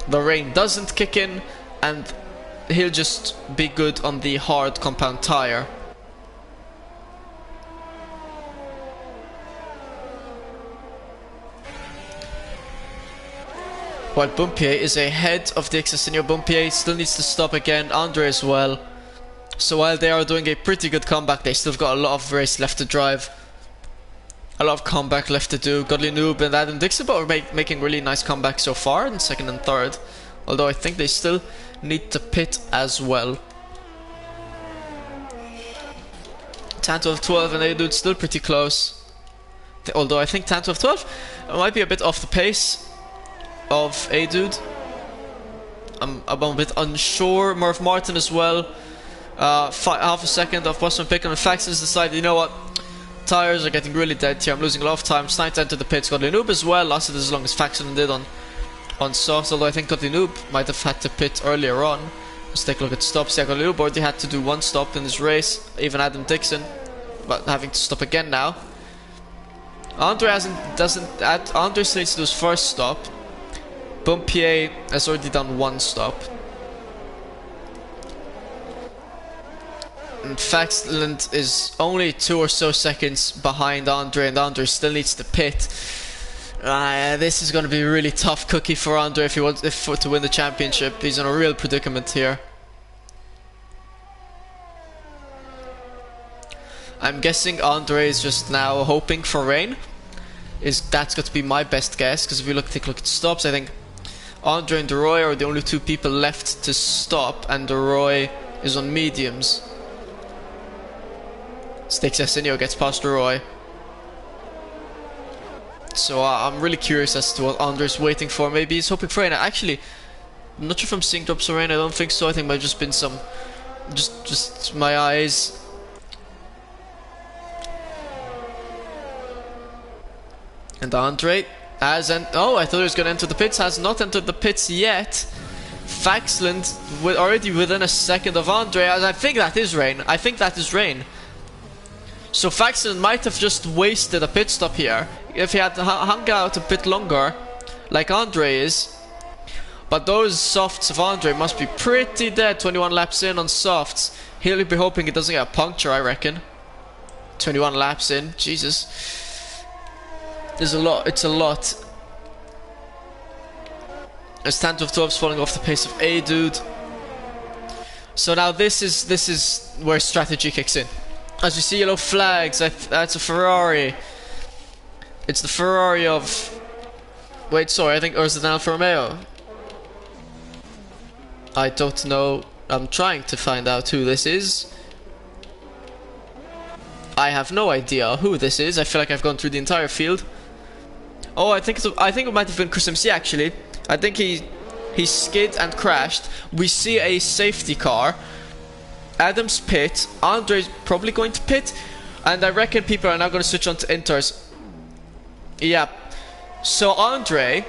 the rain doesn't kick in, and he'll just be good on the hard compound tire. While Bumpier is ahead of the Excesinio, Bumpier still needs to stop again, Andre as well. So while they are doing a pretty good comeback, they still got a lot of race left to drive. A lot of comeback left to do. Godly Noob and Adam Dixon are making really nice comebacks so far in second and third. Although I think they still need to pit as well. Tanto of 12 and A-Dude still pretty close. Although I think Tanto of 12 might be a bit off the pace of A-Dude. I'm a bit unsure. Merv Martin as well. Half a second of Boston Pickle, and Faxons decided, you know what, tires are getting really dead here, I'm losing a lot of time. It's time to enter the pits. Godly Noob as well lasted as long as Faxon did on softs, although I think Godly Noob might have had to pit earlier on. Let's take a look at stops. Yeah, Godly Noob already had to do one stop in this race, even Adam Dixon, but having to stop again now. Andre still needs to do his first stop. Bumpier has already done one stop. And Faxland is only 2 or so seconds behind Andre, and Andre still needs to pit. This is going to be a really tough cookie for Andre if he wants to win the championship. He's in a real predicament here. I'm guessing Andre is just now hoping for rain. That's got to be my best guess, because if we take a look at stops, I think Andre and DeRoy are the only two people left to stop, and DeRoy is on mediums. Excesinio gets past DeRoy. So I'm really curious as to what Andre's waiting for. Maybe he's hoping for rain. Actually, I'm not sure if I'm seeing drops of rain. I don't think so. I think it might have just been some, just my eyes. And Andre has, oh, I thought he was going to enter the pits. Has not entered the pits yet. Faxland already within a second of Andre. I think that is rain. I think that is rain. So Faxland might have just wasted a pit stop here if he had hung out a bit longer, like Andre is. But those softs of Andre must be pretty dead. 21 laps in on softs. He'll be hoping it doesn't get a puncture, I reckon. 21 laps in, Jesus. There's a lot, it's a lot. As Tanto of 12's falling off the pace of A-Dude. So now this is where strategy kicks in. As we see yellow flags, that's a Ferrari. It's the Ferrari of... Wait, sorry, I think... Or is it an Alfa Romeo? I don't know. I'm trying to find out who this is. I have no idea who this is. I feel like I've gone through the entire field. Oh, I think it might have been Chris MC, actually. I think he skid and crashed. We see a safety car. Adam's pit. Andre's probably going to pit, and I reckon people are now going to switch on to inters. Yeah. So Andre,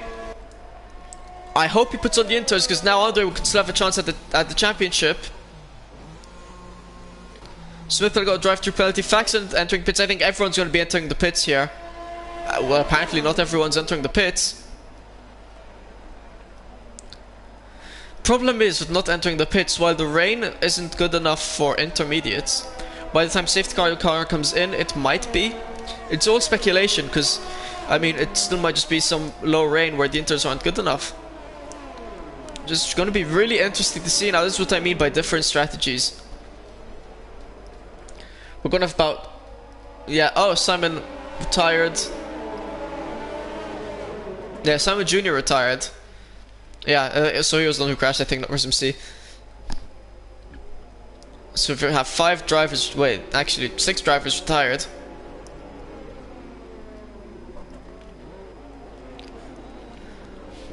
I hope he puts on the inters, because now Andre will still have a chance at the championship. Smith will go drive-through penalty. Faxon entering pits. I think everyone's going to be entering the pits here. Well, apparently not everyone's entering the pits. Problem is with not entering the pits, while the rain isn't good enough for intermediates, by the time safety car comes in, it might be. It's all speculation, because I mean, it still might just be some low rain where the inters aren't good enough. Just going to be really interesting to see. Now this is what I mean by different strategies. We're going to have about... Yeah, oh, Simon retired. Yeah, Simon Jr. retired. Yeah, so he was the one who crashed, I think, not Chris MC. So if you have 5 drivers, wait, actually 6 drivers retired.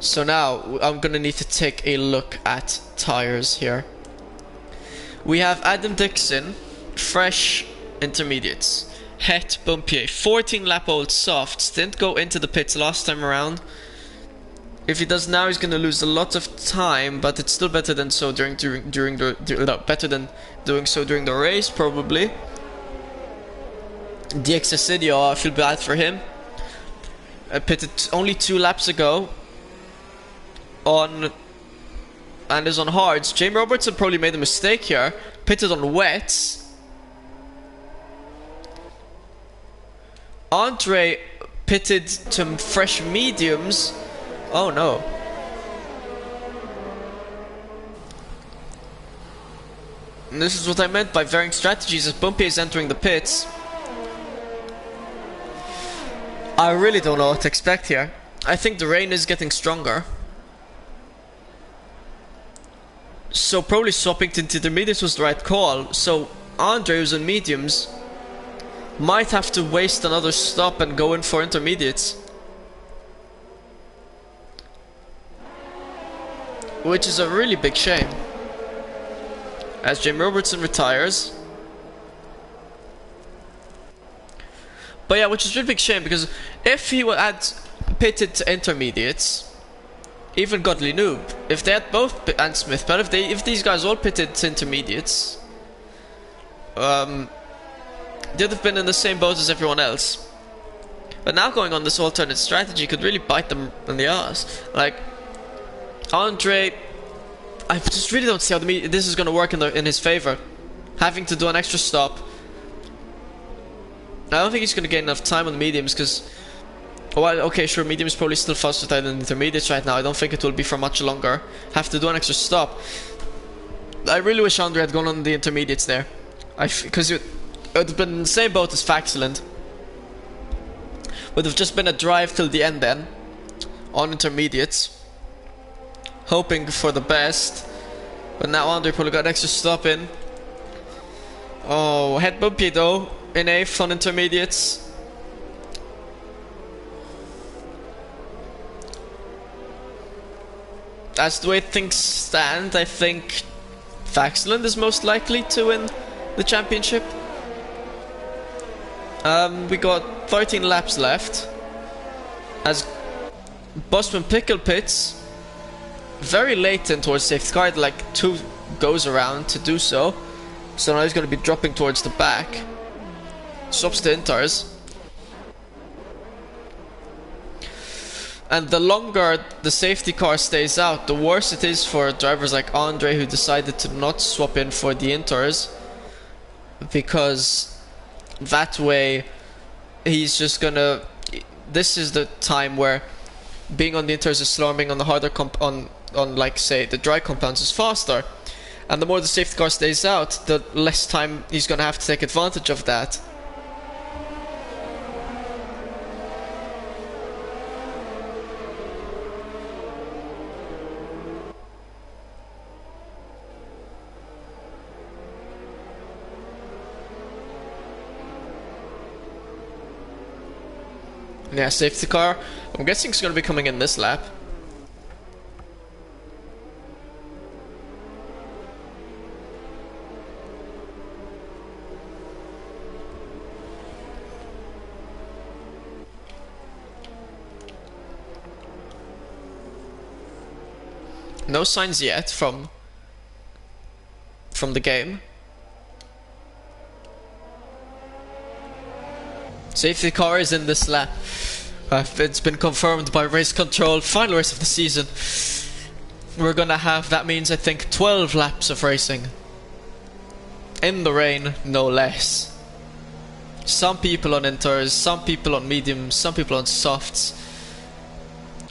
So now I'm gonna need to take a look at tires here. We have Adam Dixon, fresh intermediates. Het Bumpier, 14 lap old softs, didn't go into the pits last time around. If he does now, he's gonna lose a lot of time, but it's still better than so during better than doing so during the race, probably. Dixon, I feel bad for him. Pitted only 2 laps ago on and is on hards. Jamie Robertson probably made a mistake here. Pitted on wets. Andre pitted to fresh mediums. Oh no. And this is what I meant by varying strategies as Bumpy is entering the pits. I really don't know what to expect here. I think the rain is getting stronger. So probably swapping to intermediates was the right call. So Andre, who's on mediums, might have to waste another stop and go in for intermediates. Which is a really big shame. As Jamie Robertson retires. But yeah, which is a really big shame, because if he had pitted to intermediates, even Godly Noob, if they had both, and Smith, but if these guys all pitted to intermediates, they'd have been in the same boat as everyone else. But now going on this alternate strategy could really bite them in the ass. Like, Andre, I just really don't see how this is going to work in his favor. Having to do an extra stop. I don't think he's going to get enough time on the mediums, because, well, okay, sure, medium is probably still faster than intermediates right now. I don't think it will be for much longer. Have to do an extra stop. I really wish Andre had gone on the intermediates there, because it would have been in the same boat as Faxland. Would have just been a drive till the end then, on intermediates, hoping for the best. But now Andre probably got an extra stop in. Oh, Het Bumpy though, in 8th on intermediates. As the way things stand, I think Faxland is most likely to win the championship. We got 13 laps left. As Bosman Pickle pits very late in towards safety car, like 2 goes around to do so. So now he's going to be dropping towards the back. Swaps to inters. And the longer the safety car stays out, the worse it is for drivers like Andre, who decided to not swap in for the inters, because that way he's just gonna, this is the time where being on the inters is slower, being on the harder on like say the dry compounds is faster, and the more the safety car stays out, the less time he's gonna have to take advantage of that. Yeah, safety car. I'm guessing it's going to be coming in this lap. No signs yet from the game. Safety car is in this lap. It's been confirmed by race control. Final race of the season. We're gonna have, that means I think 12 laps of racing. In the rain, no less. Some people on inters, some people on mediums, some people on softs.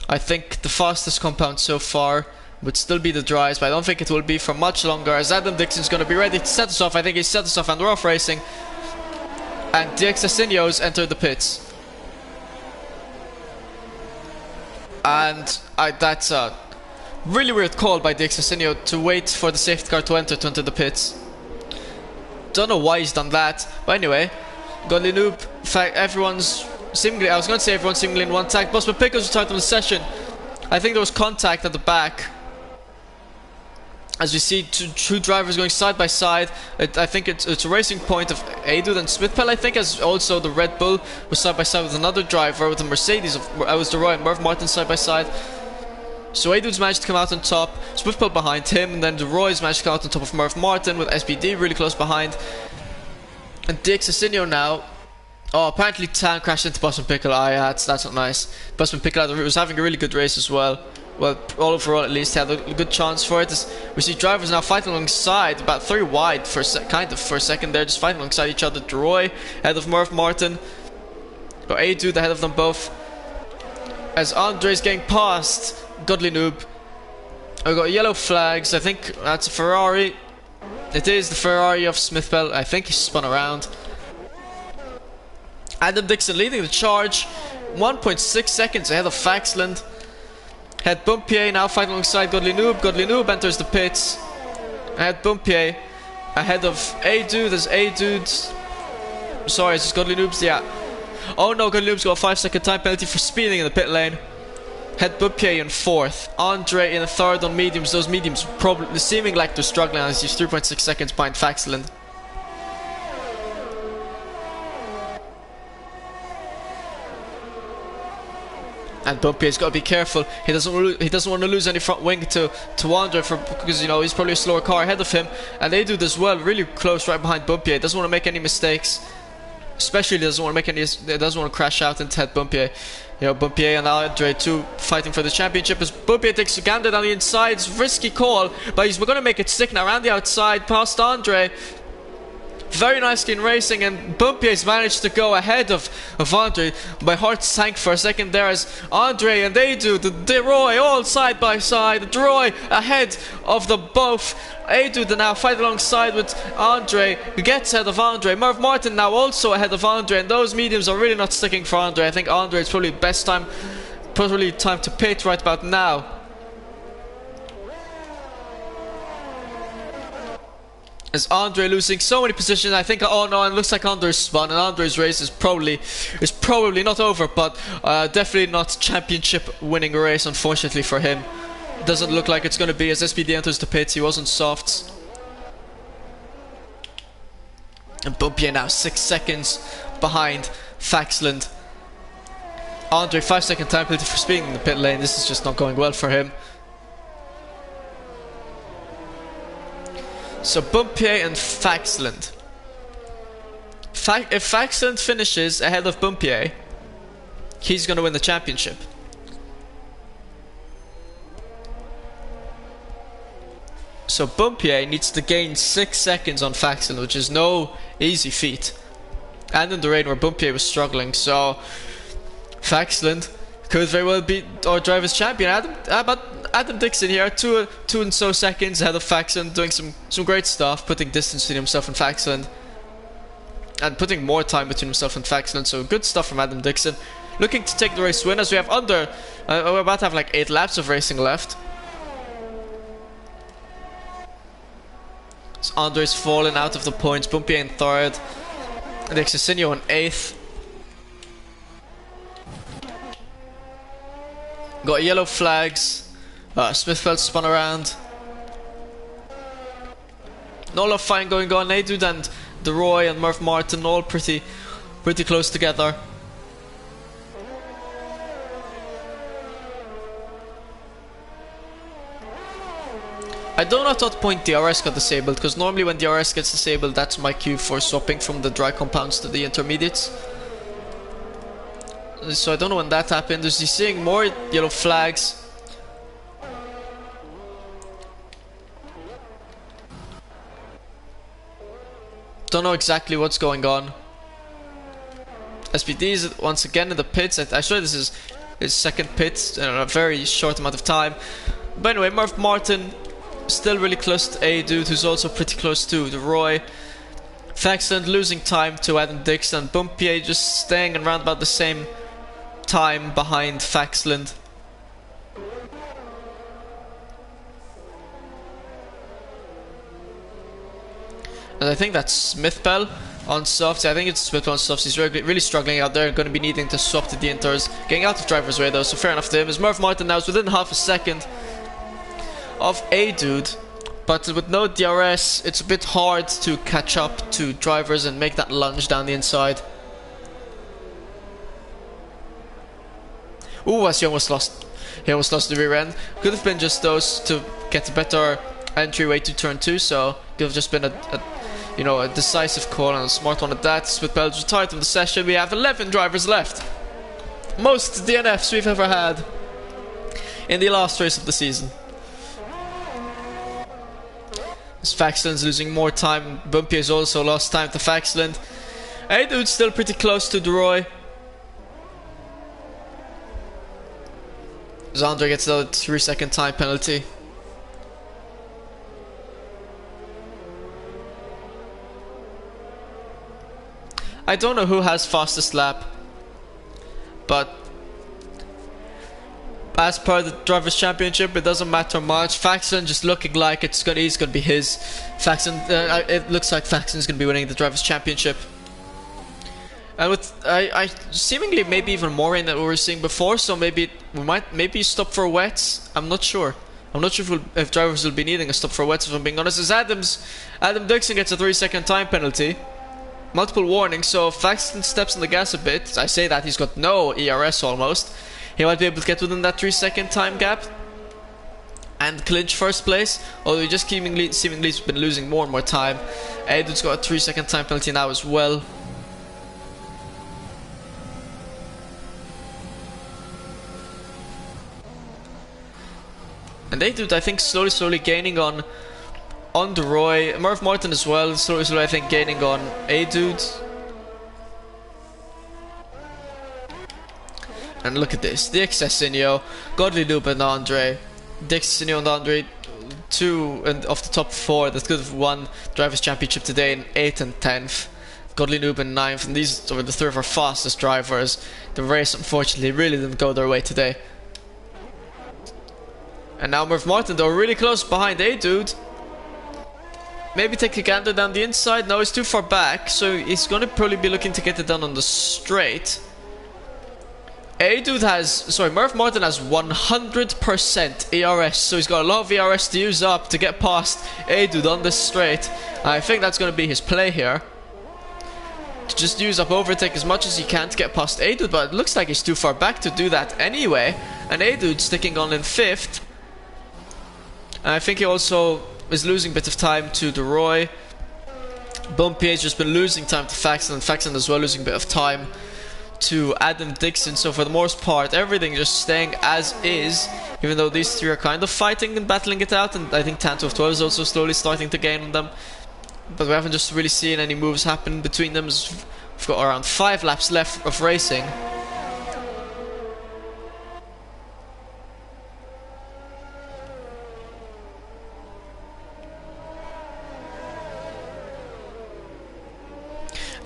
I think the fastest compound so far would still be the dries, but I don't think it will be for much longer, as Adam Dixon's gonna be ready to set us off. I think he set us off and we're off racing. And Dixon entered the pits. And that's a really weird call by Dixon to wait for the safety car to enter the pits. Don't know why he's done that. But anyway, Godly Noob, in fact, everyone's seemingly, I was going to say everyone's seemingly in one tag. Bosman Pickles retired from the session. I think there was contact at the back. As we see two drivers going side by side. I think it's a racing point of Aidud and Smithpell, I think, as also the Red Bull was side by side with another driver with a Mercedes. I was DeRoy and Merv Martin side by side. So Aidud's managed to come out on top, Smithpell behind him, and then DeRoy's managed to come out on top of Merv Martin with SBD really close behind. And Dixon now. Oh, apparently Tan crashed into Busman Pickle. That's not nice. Busman Pickle was having a really good race as well. Well, overall at least, had a good chance for it. We see drivers now fighting alongside, about 3 wide for a second there, just fighting alongside each other. DeRoy ahead of Merv Martin, or Aidud ahead of them both. As Andre's getting past Godly Noob. I've got yellow flags. I think that's a Ferrari. It is the Ferrari of Smithpell. I think he spun around. Adam Dixon leading the charge, 1.6 seconds ahead of Faxland. Head Bumpier now fighting alongside Godly Noob. Godly Noob enters the pits. Head Bumpier ahead of Aidud. There's Aidud. Sorry, it's just Godly Noob's. Yeah. Oh no, Godly Noob's got a 5-second time penalty for speeding in the pit lane. Head Bumpier in 4th. Andre in 3rd on mediums. Those mediums probably seeming like they're struggling as he's 3.6 seconds behind Faxland. And Bumpier's got to be careful. He doesn't want to lose any front wing to Andre because, you know, he's probably a slower car ahead of him. And they do this well, really close right behind Bumpier. He doesn't want to make any mistakes. Especially doesn't want to crash out into Head Bumpier. You know, Bumpier and Andre too fighting for the championship as Bumpier takes a gander down the inside. It's a risky call, but he's going to make it stick now around the outside past Andre. Very nicely in racing, and Bumpier's managed to go ahead of Andre. My heart sank for a second there as Andre and Aidud, the DeRoy all side by side. DeRoy ahead of them both. Aidud now fight alongside with Andre, who gets ahead of Andre. Merv Martin now also ahead of Andre, and those mediums are really not sticking for Andre. I think Andre is probably time to pit right about now. As Andre losing so many positions, I think. Oh no, and it looks like Andre's spun, and Andre's race is probably not over, but definitely not championship winning race, unfortunately for him. Doesn't look like it's going to be as SPD enters the pits. He was on softs. And Bumpier now 6 seconds behind Faxland. Andre 5-second time penalty for speeding in the pit lane. This is just not going well for him. So Bumpier and Faxland. If Faxland finishes ahead of Bumpier, he's going to win the championship. So Bumpier needs to gain 6 seconds on Faxland, which is no easy feat. And in the rain where Bumpier was struggling, so Faxland could very well be our driver's champion. Adam Dixon here, two and so seconds ahead of Faxland, doing some great stuff, putting distance between himself and Faxland, and putting more time between himself and Faxland. So good stuff from Adam Dixon, looking to take the race win as we have we're about to have like 8 laps of racing left. So Andre's fallen out of the points. Bumpier in 3rd, and Dixon in 8th. Got yellow flags. Smithfeld spun around. Not a lot of fighting going on. Aidud and DeRoy and Merv Martin all pretty close together. I don't know at what point DRS got disabled, because normally when DRS gets disabled, that's my cue for swapping from the dry compounds to the intermediates. So I don't know when that happened. Is he seeing more yellow flags? Don't know exactly what's going on. SPD is once again in the pits. I swear this is his 2nd pit in a very short amount of time. But anyway, Merv Martin still really close to Aidud, who's also pretty close to DeRoy. Faxland losing time to Adam Dixon. Bumpier just staying around about the same time behind Faxland. And I think that's Smithpell on softs. I think it's split on softs. He's really struggling out there. Going to be needing to swap to the inters. Getting out of driver's way though, so fair enough to him. As Murph Martin now is within half a second of a dude. But with no DRS, it's a bit hard to catch up to drivers and make that lunge down the inside. Ooh, as he almost lost. He almost lost the rear end. Could have been just those to get a better entryway to turn 2. So could have just been a decisive call and a smart one at that. Split pedals retired from the session. We have 11 drivers left. Most DNFs we've ever had in the last race of the season. As Faxland's losing more time. Bumpy has also lost time to Faxland. Hey, dude's still pretty close to Deroy. Zandra gets another 3-second time penalty. I don't know who has fastest lap, but as per the Drivers' Championship, it doesn't matter much. Faxon just looking like he's gonna be his. Faxon, it looks like Faxon's gonna be winning the Drivers' Championship. And with I seemingly maybe even more rain than we were seeing before, so maybe we might stop for wets. I'm not sure. I'm not sure if drivers will be needing a stop for wets, if I'm being honest. As Adam Dixon gets a 3-second time penalty. Multiple warnings, so if Faxon steps on the gas a bit, I say that he's got no ERS almost, he might be able to get within that 3-second time gap and clinch first place, although he just seemingly has been losing more and more time. Aiden's got a 3-second time penalty now as well. And Aidud, I think, slowly gaining on Deroy. Murph Martin as well, slowly I think gaining on Aidud. And look at this, Dixon, Godly Loop and Andre. Dixon and Andre, 2 of the top 4 that could have won Drivers' Championship today in 8th and 10th. Godly Noob in 9th, and these were the 3 of our fastest drivers. The race, unfortunately, really didn't go their way today. And now Murph Martin, though, really close behind Dude. Maybe take a gander down the inside. No, he's too far back, so he's going to probably be looking to get it done on the straight. Murph Martin has 100% ERS, so he's got a lot of ERS to use up to get past Dude on this straight. I think that's going to be his play here. To just use up overtake as much as he can to get past Dude, but it looks like he's too far back to do that anyway. And Dude sticking on in 5th. And I think he also is losing a bit of time to Deroy. Bumpy has just been losing time to Faxon, and Faxon as well losing a bit of time to Adam Dixon. So for the most part, everything just staying as is, even though these 3 are kind of fighting and battling it out, and I think Tanto of 12 is also slowly starting to gain on them. But we haven't just really seen any moves happen between them. We've got around 5 laps left of racing.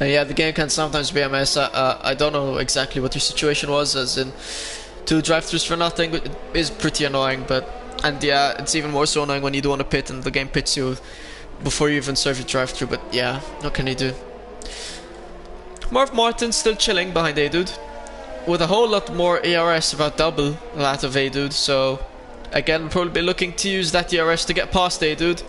Yeah, the game can sometimes be a mess. I don't know exactly what your situation was, as in 2 drive-thrus for nothing is pretty annoying, and yeah, it's even more so annoying when you don't want to pit and the game pits you before you even serve your drive-thru, but yeah, what can you do? Murph Martin still chilling behind Dude with a whole lot more ERS, about double that of Dude, so again, probably be looking to use that ERS to get past Dude.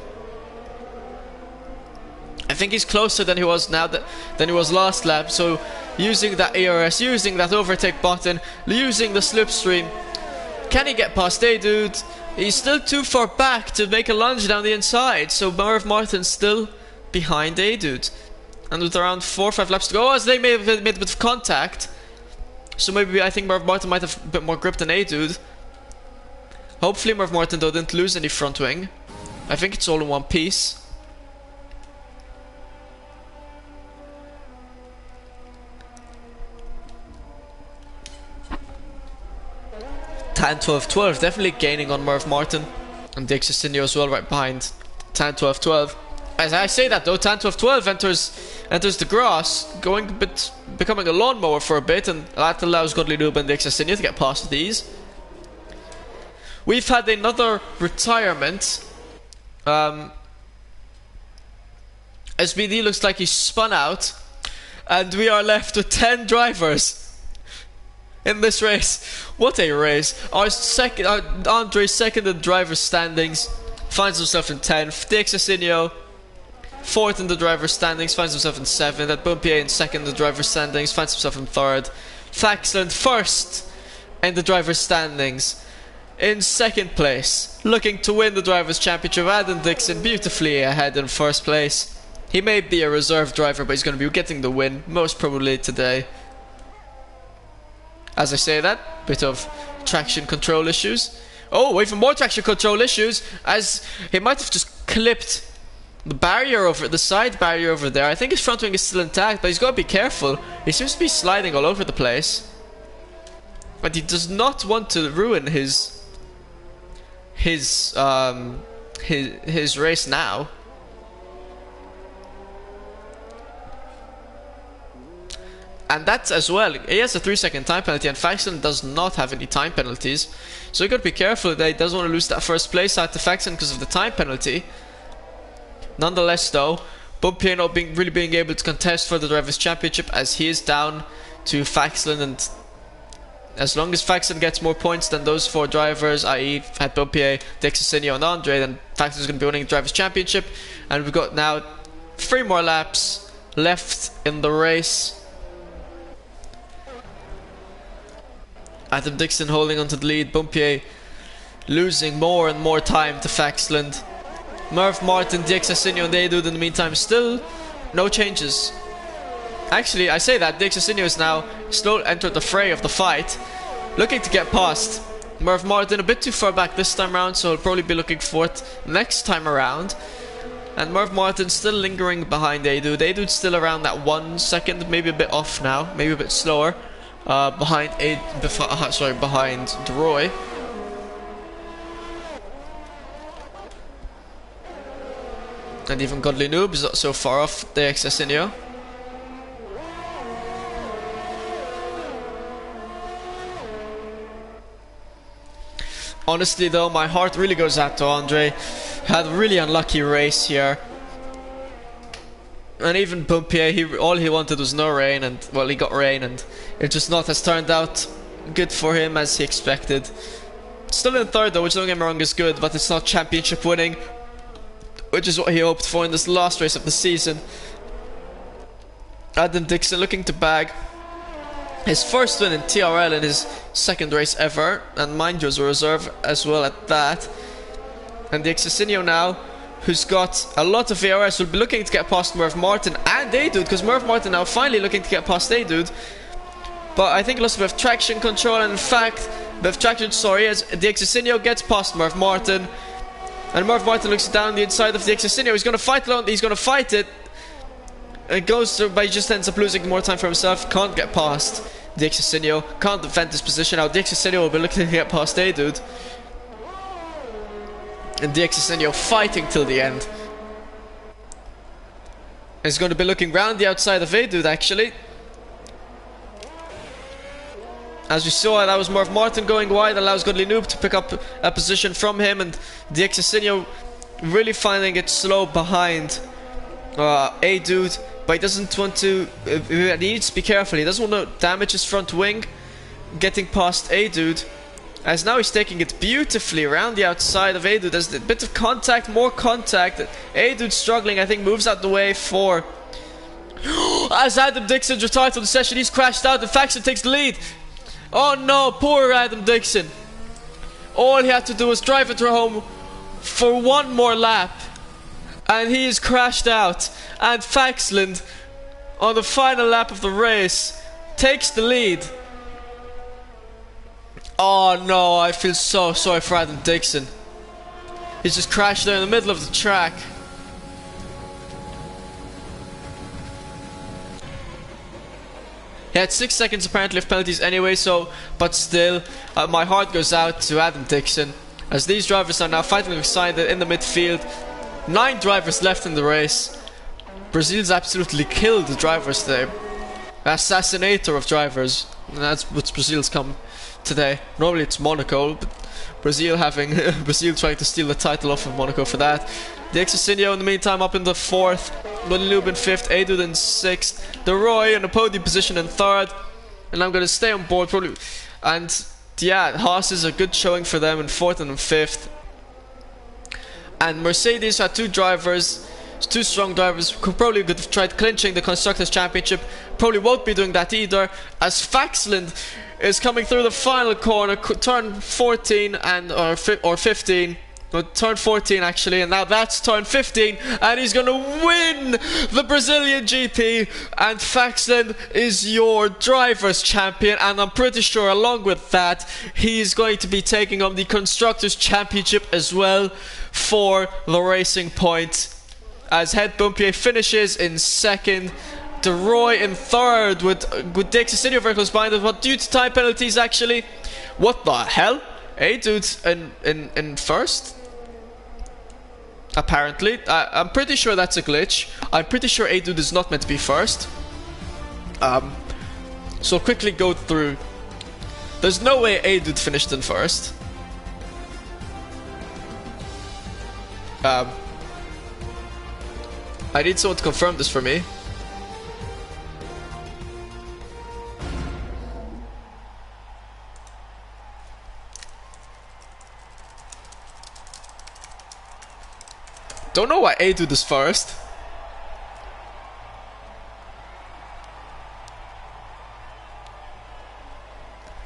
I think he's closer than he was now than he was last lap, so using that ERS, using that overtake button, using the slipstream. Can he get past Dude? He's still too far back to make a lunge down the inside, so Murph Martin's still behind Dude. And with around 4 or 5 laps to go, as they may have made a bit of contact, so maybe I think Murph Martin might have a bit more grip than Dude. Hopefully Murph Martin though didn't lose any front wing. I think it's all in one piece. 10, 12, 12, definitely gaining on Murph Martin. And Dixon as well right behind 10, 12, 12. As I say that though, 10, 12, 12 enters the grass, becoming a lawnmower for a bit, and that allows Godly Noob and Dixon to get past these. We've had another retirement. SBD looks like he spun out, and we are left with 10 drivers in this race. What a race. Andre's second in driver standings, finds himself in 10th. Dixon fourth in the driver standings, finds himself in 7th. At Bumpier in second in the driver standings, finds himself in 3rd. Faxland first in the driver standings, in 2nd place, looking to win the drivers' championship. Adam Dixon beautifully ahead in 1st place. He may be a reserve driver, but he's going to be getting the win, most probably today. As I say that, bit of traction control issues. Oh, even more traction control issues, as he might have just clipped the barrier over, the side barrier over there. I think his front wing is still intact, but he's got to be careful. He seems to be sliding all over the place. But he does not want to ruin his race now. And that's as well, he has a 3-second time penalty, and Faxon does not have any time penalties, so you got to be careful that he doesn't want to lose that 1st place out to Faxon because of the time penalty. Nonetheless though, Bumpier not really being able to contest for the drivers' championship, as he is down to Faxon, and as long as Faxon gets more points than those 4 drivers, i.e. had Bumpier, Dixon, and Andre, then Faxon is going to be winning the drivers' championship. And we've got now 3 more laps left in the race. Adam Dixon holding onto the lead, Bumpier losing more and more time to Faxland. Merv Martin, Dixon, and Aidud in the meantime, still no changes. Actually, I say that Dixon is now slowly entered the fray of the fight, looking to get past. Merv Martin a bit too far back this time around, so he'll probably be looking for it next time around. And Merv Martin still lingering behind Aidud. Aidud's still around that 1 second, maybe a bit off now, maybe a bit slower. Behind Droy. And even Godly Noob is not so far off the Excesinio. Honestly though, my heart really goes out to Andre. Had a really unlucky race here. And even Bumpier, all he wanted was no rain, and well, he got rain, and it just not has turned out good for him as he expected. Still in 3rd though, which don't get me wrong is good, but it's not championship winning, which is what he hoped for in this last race of the season. Adam Dixon looking to bag his 1st win in TRL in his 2nd race ever, and mind you, as a reserve as well at that. And the Excesinio now, who's got a lot of VRS, will be looking to get past Merv Martin and Aidud, because Merv Martin now finally looking to get past Aidud. But I think lost a bit of traction control, and in fact, as the Excesinio gets past Merv Martin, and Merv Martin looks down the inside of the Excesinio. He's going to fight alone, he's going to fight it. It goes through, but he just ends up losing more time for himself. Can't get past the Excesinio, can't defend his position. Now the Excesinio will be looking to get past Aidud. And the Excesinio fighting till the end. He's going to be looking round the outside of Aidud actually. As we saw, that was Merv Martin going wide, allows Godly Noob to pick up a position from him, and the Excesinio really finding it slow behind Aidud, but he doesn't want to, he needs to be careful, he doesn't want to damage his front wing getting past Aidud, as now he's taking it beautifully around the outside of Aidud. There's a bit of contact, more contact. Aidud struggling, I think, moves out the way for as Adam Dixon's retired from the session. He's crashed out, and Faxon takes the lead. Oh no, poor Adam Dixon. All he had to do was drive it home for 1 more lap, and he is crashed out. And Faxland, on the final lap of the race, takes the lead. Oh no, I feel so sorry for Adam Dixon. He's just crashed there in the middle of the track. He had 6 seconds apparently of penalties anyway, so, but still, my heart goes out to Adam Dixon, as these drivers are now fighting alongside in the midfield. 9 drivers left in the race. Brazil's absolutely killed the drivers there. Assassinator of drivers. And that's what Brazil's come today. Normally it's Monaco, but Brazil trying to steal the title off of Monaco for that. Dixon in the meantime up in the 4th. Lube in 5th. Adude in 6th. DeRoy in the podium position in 3rd. And I'm going to stay on board probably. And yeah, Haas is a good showing for them in 4th and in 5th. And Mercedes had two strong drivers who probably could have tried clinching the Constructors' Championship. Probably won't be doing that either, as Faxland is coming through the final corner, turn 14 and or 15. No, turn 14 actually, and now that's turn 15, and he's gonna win the Brazilian GP, and Faxland is your drivers' champion, and I'm pretty sure along with that he's going to be taking on the Constructors' Championship as well for the Racing Point, as Het Bumpier finishes in 2nd. DeRoy in 3rd with Dixon very close behind us, but due to time penalties actually. What the hell? Dude's in 1st? Apparently. I'm pretty sure that's a glitch. I'm pretty sure Dude is not meant to be 1st. So I'll quickly go through. There's no way Dude finished in 1st. I need someone to confirm this for me. Don't know why Dude is 1st.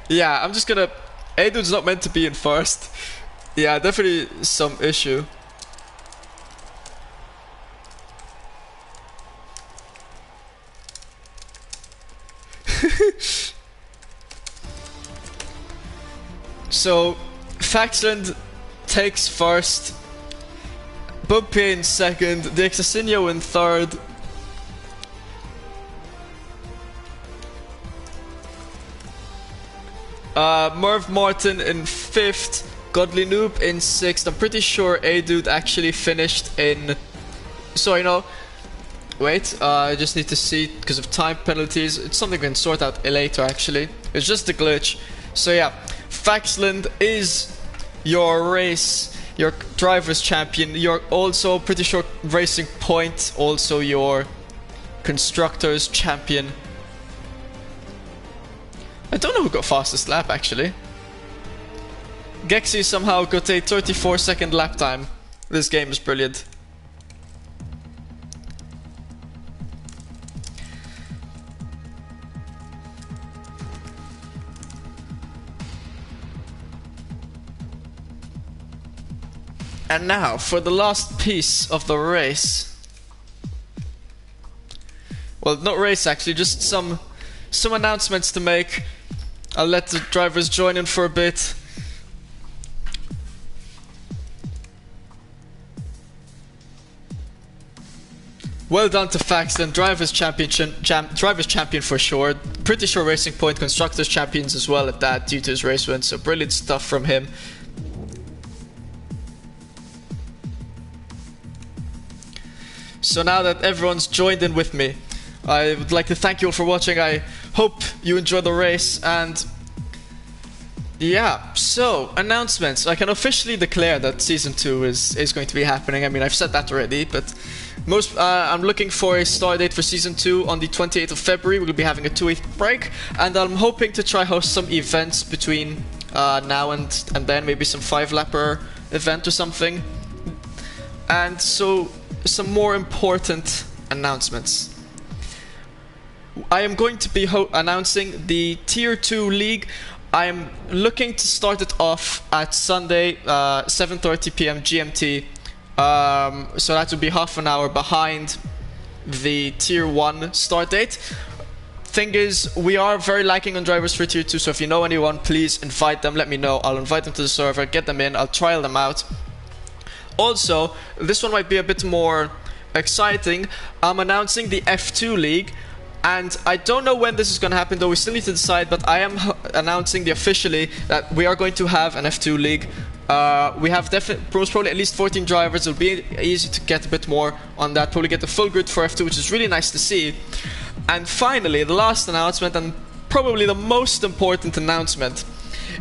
Yeah, I'm just gonna... Dude's not meant to be in 1st. Yeah, definitely some issue. So, Faxland takes 1st. Bumpier in 2nd, Dixon in 3rd. Merv Martin in 5th, Godly Noob in 6th. I'm pretty sure Dude actually finished in... Sorry, no. Wait, I just need to see because of time penalties. It's something we can sort out later actually. It's just a glitch. So yeah, Faxland is your your drivers champion. You're also pretty sure Racing Point, also your constructors champion. I don't know who got fastest lap actually. Gexy somehow got a 34-second lap time. This game is brilliant. And now, for the last piece of the race. Well, not race actually, just some announcements to make. I'll let the drivers join in for a bit. Well done to Faxland, drivers champion for sure. Pretty sure Racing Point constructors champions as well at that due to his race win. So brilliant stuff from him. So now that everyone's joined in with me, I would like to thank you all for watching. I hope you enjoyed the race, and yeah, so announcements. I can officially declare that Season 2 is going to be happening. I mean, I've said that already, but I'm looking for a start date for Season 2 on the 28th of February. We'll be having a 2-week break, and I'm hoping to try host some events between now and then, maybe some 5-lapper event or something. And so, some more important announcements. I am going to be announcing the Tier 2 League. I am looking to start it off at Sunday, 7:30 PM GMT. So that would be half an hour behind the Tier 1 start date. Thing is, we are very lacking on drivers for Tier 2, so if you know anyone, please invite them, let me know. I'll invite them to the server, get them in, I'll trial them out. Also, this one might be a bit more exciting. I'm announcing the F2 League, and I don't know when this is going to happen, though we still need to decide, but I am announcing officially that we are going to have an F2 League. We have most probably at least 14 drivers. It'll be easy to get a bit more on that, probably get the full grid for F2, which is really nice to see. And finally, the last announcement, and probably the most important announcement,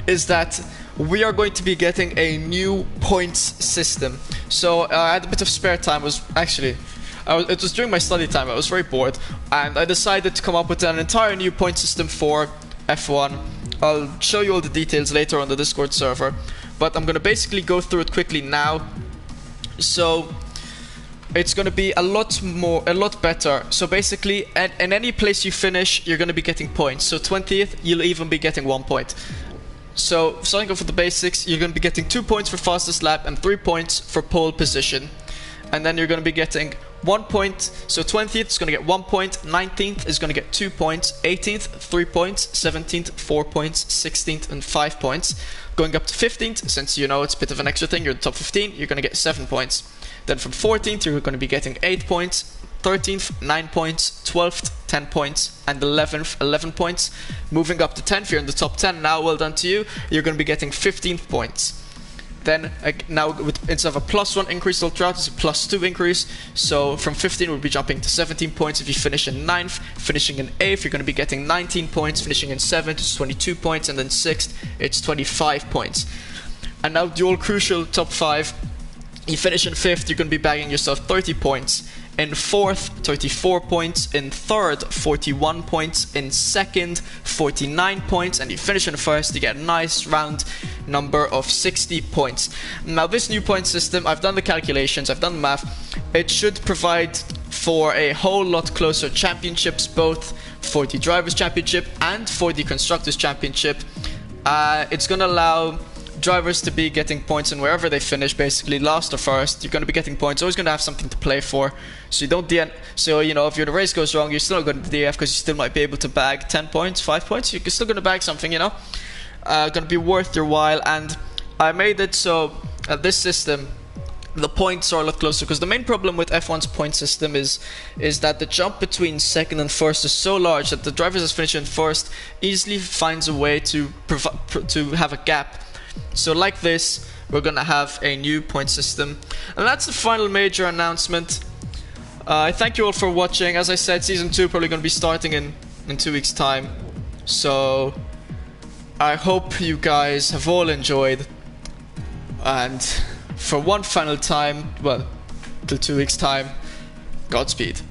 is that we are going to be getting a new points system. So I had a bit of spare time. It was during my study time. I was very bored, and I decided to come up with an entire new point system for F1. I'll show you all the details later on the Discord server, but I'm gonna basically go through it quickly now. So it's gonna be a lot better. So basically, in any place you finish, you're gonna be getting points. So 20th, you'll even be getting 1 point. So starting off with the basics, you're gonna be getting 2 points for fastest lap and 3 points for pole position. And then you're going to be getting 1 point. So 20th is going to get 1 point, 19th is going to get 2 points, 18th 3 points, 17th 4 points, 16th and 5 points. Going up to 15th, since you know it's a bit of an extra thing, you're in the top 15, you're going to get 7 points. Then from 14th you're going to be getting 8 points, 13th 9 points, 12th 10 points, and 11th 11 points. Moving up to 10th, you're in the top 10 now, well done to you, you're going to be getting 15 points. Then now instead of a +1 increase all throughout, it's a +2 increase. So from 15 we'll be jumping to 17 points if you finish in 9th. Finishing in 8th you're going to be getting 19 points. Finishing in 7th it's 22 points, and then 6th it's 25 points. And now the all crucial top 5. You finish in 5th, you're going to be bagging yourself 30 points. In 4th, 34 points. In 3rd, 41 points. In 2nd, 49 points. And you finish in 1st, you get a nice round number of 60 points. Now this new point system, I've done the calculations, I've done the math. It should provide for a whole lot closer championships, both for the Drivers' Championship and for the Constructors' Championship. It's going to allow drivers to be getting points in wherever they finish, basically last or first. You're going to be getting points, always going to have something to play for, so you don't DNF. So you know, if the race goes wrong, you're still going to DNF because you still might be able to bag 10 points, 5 points. You're still going to bag something, you know, going to be worth your while. And I made it so this system, the points are a lot closer, because the main problem with F1's point system is that the jump between 2nd and 1st is so large that the driver that's finishing 1st easily finds a way to have a gap. So like this, we're gonna have a new point system, and that's the final major announcement. I thank you all for watching. As I said, season 2 probably gonna be starting in 2 weeks time, so I hope you guys have all enjoyed, and for one final time, well, till 2 weeks time, Godspeed.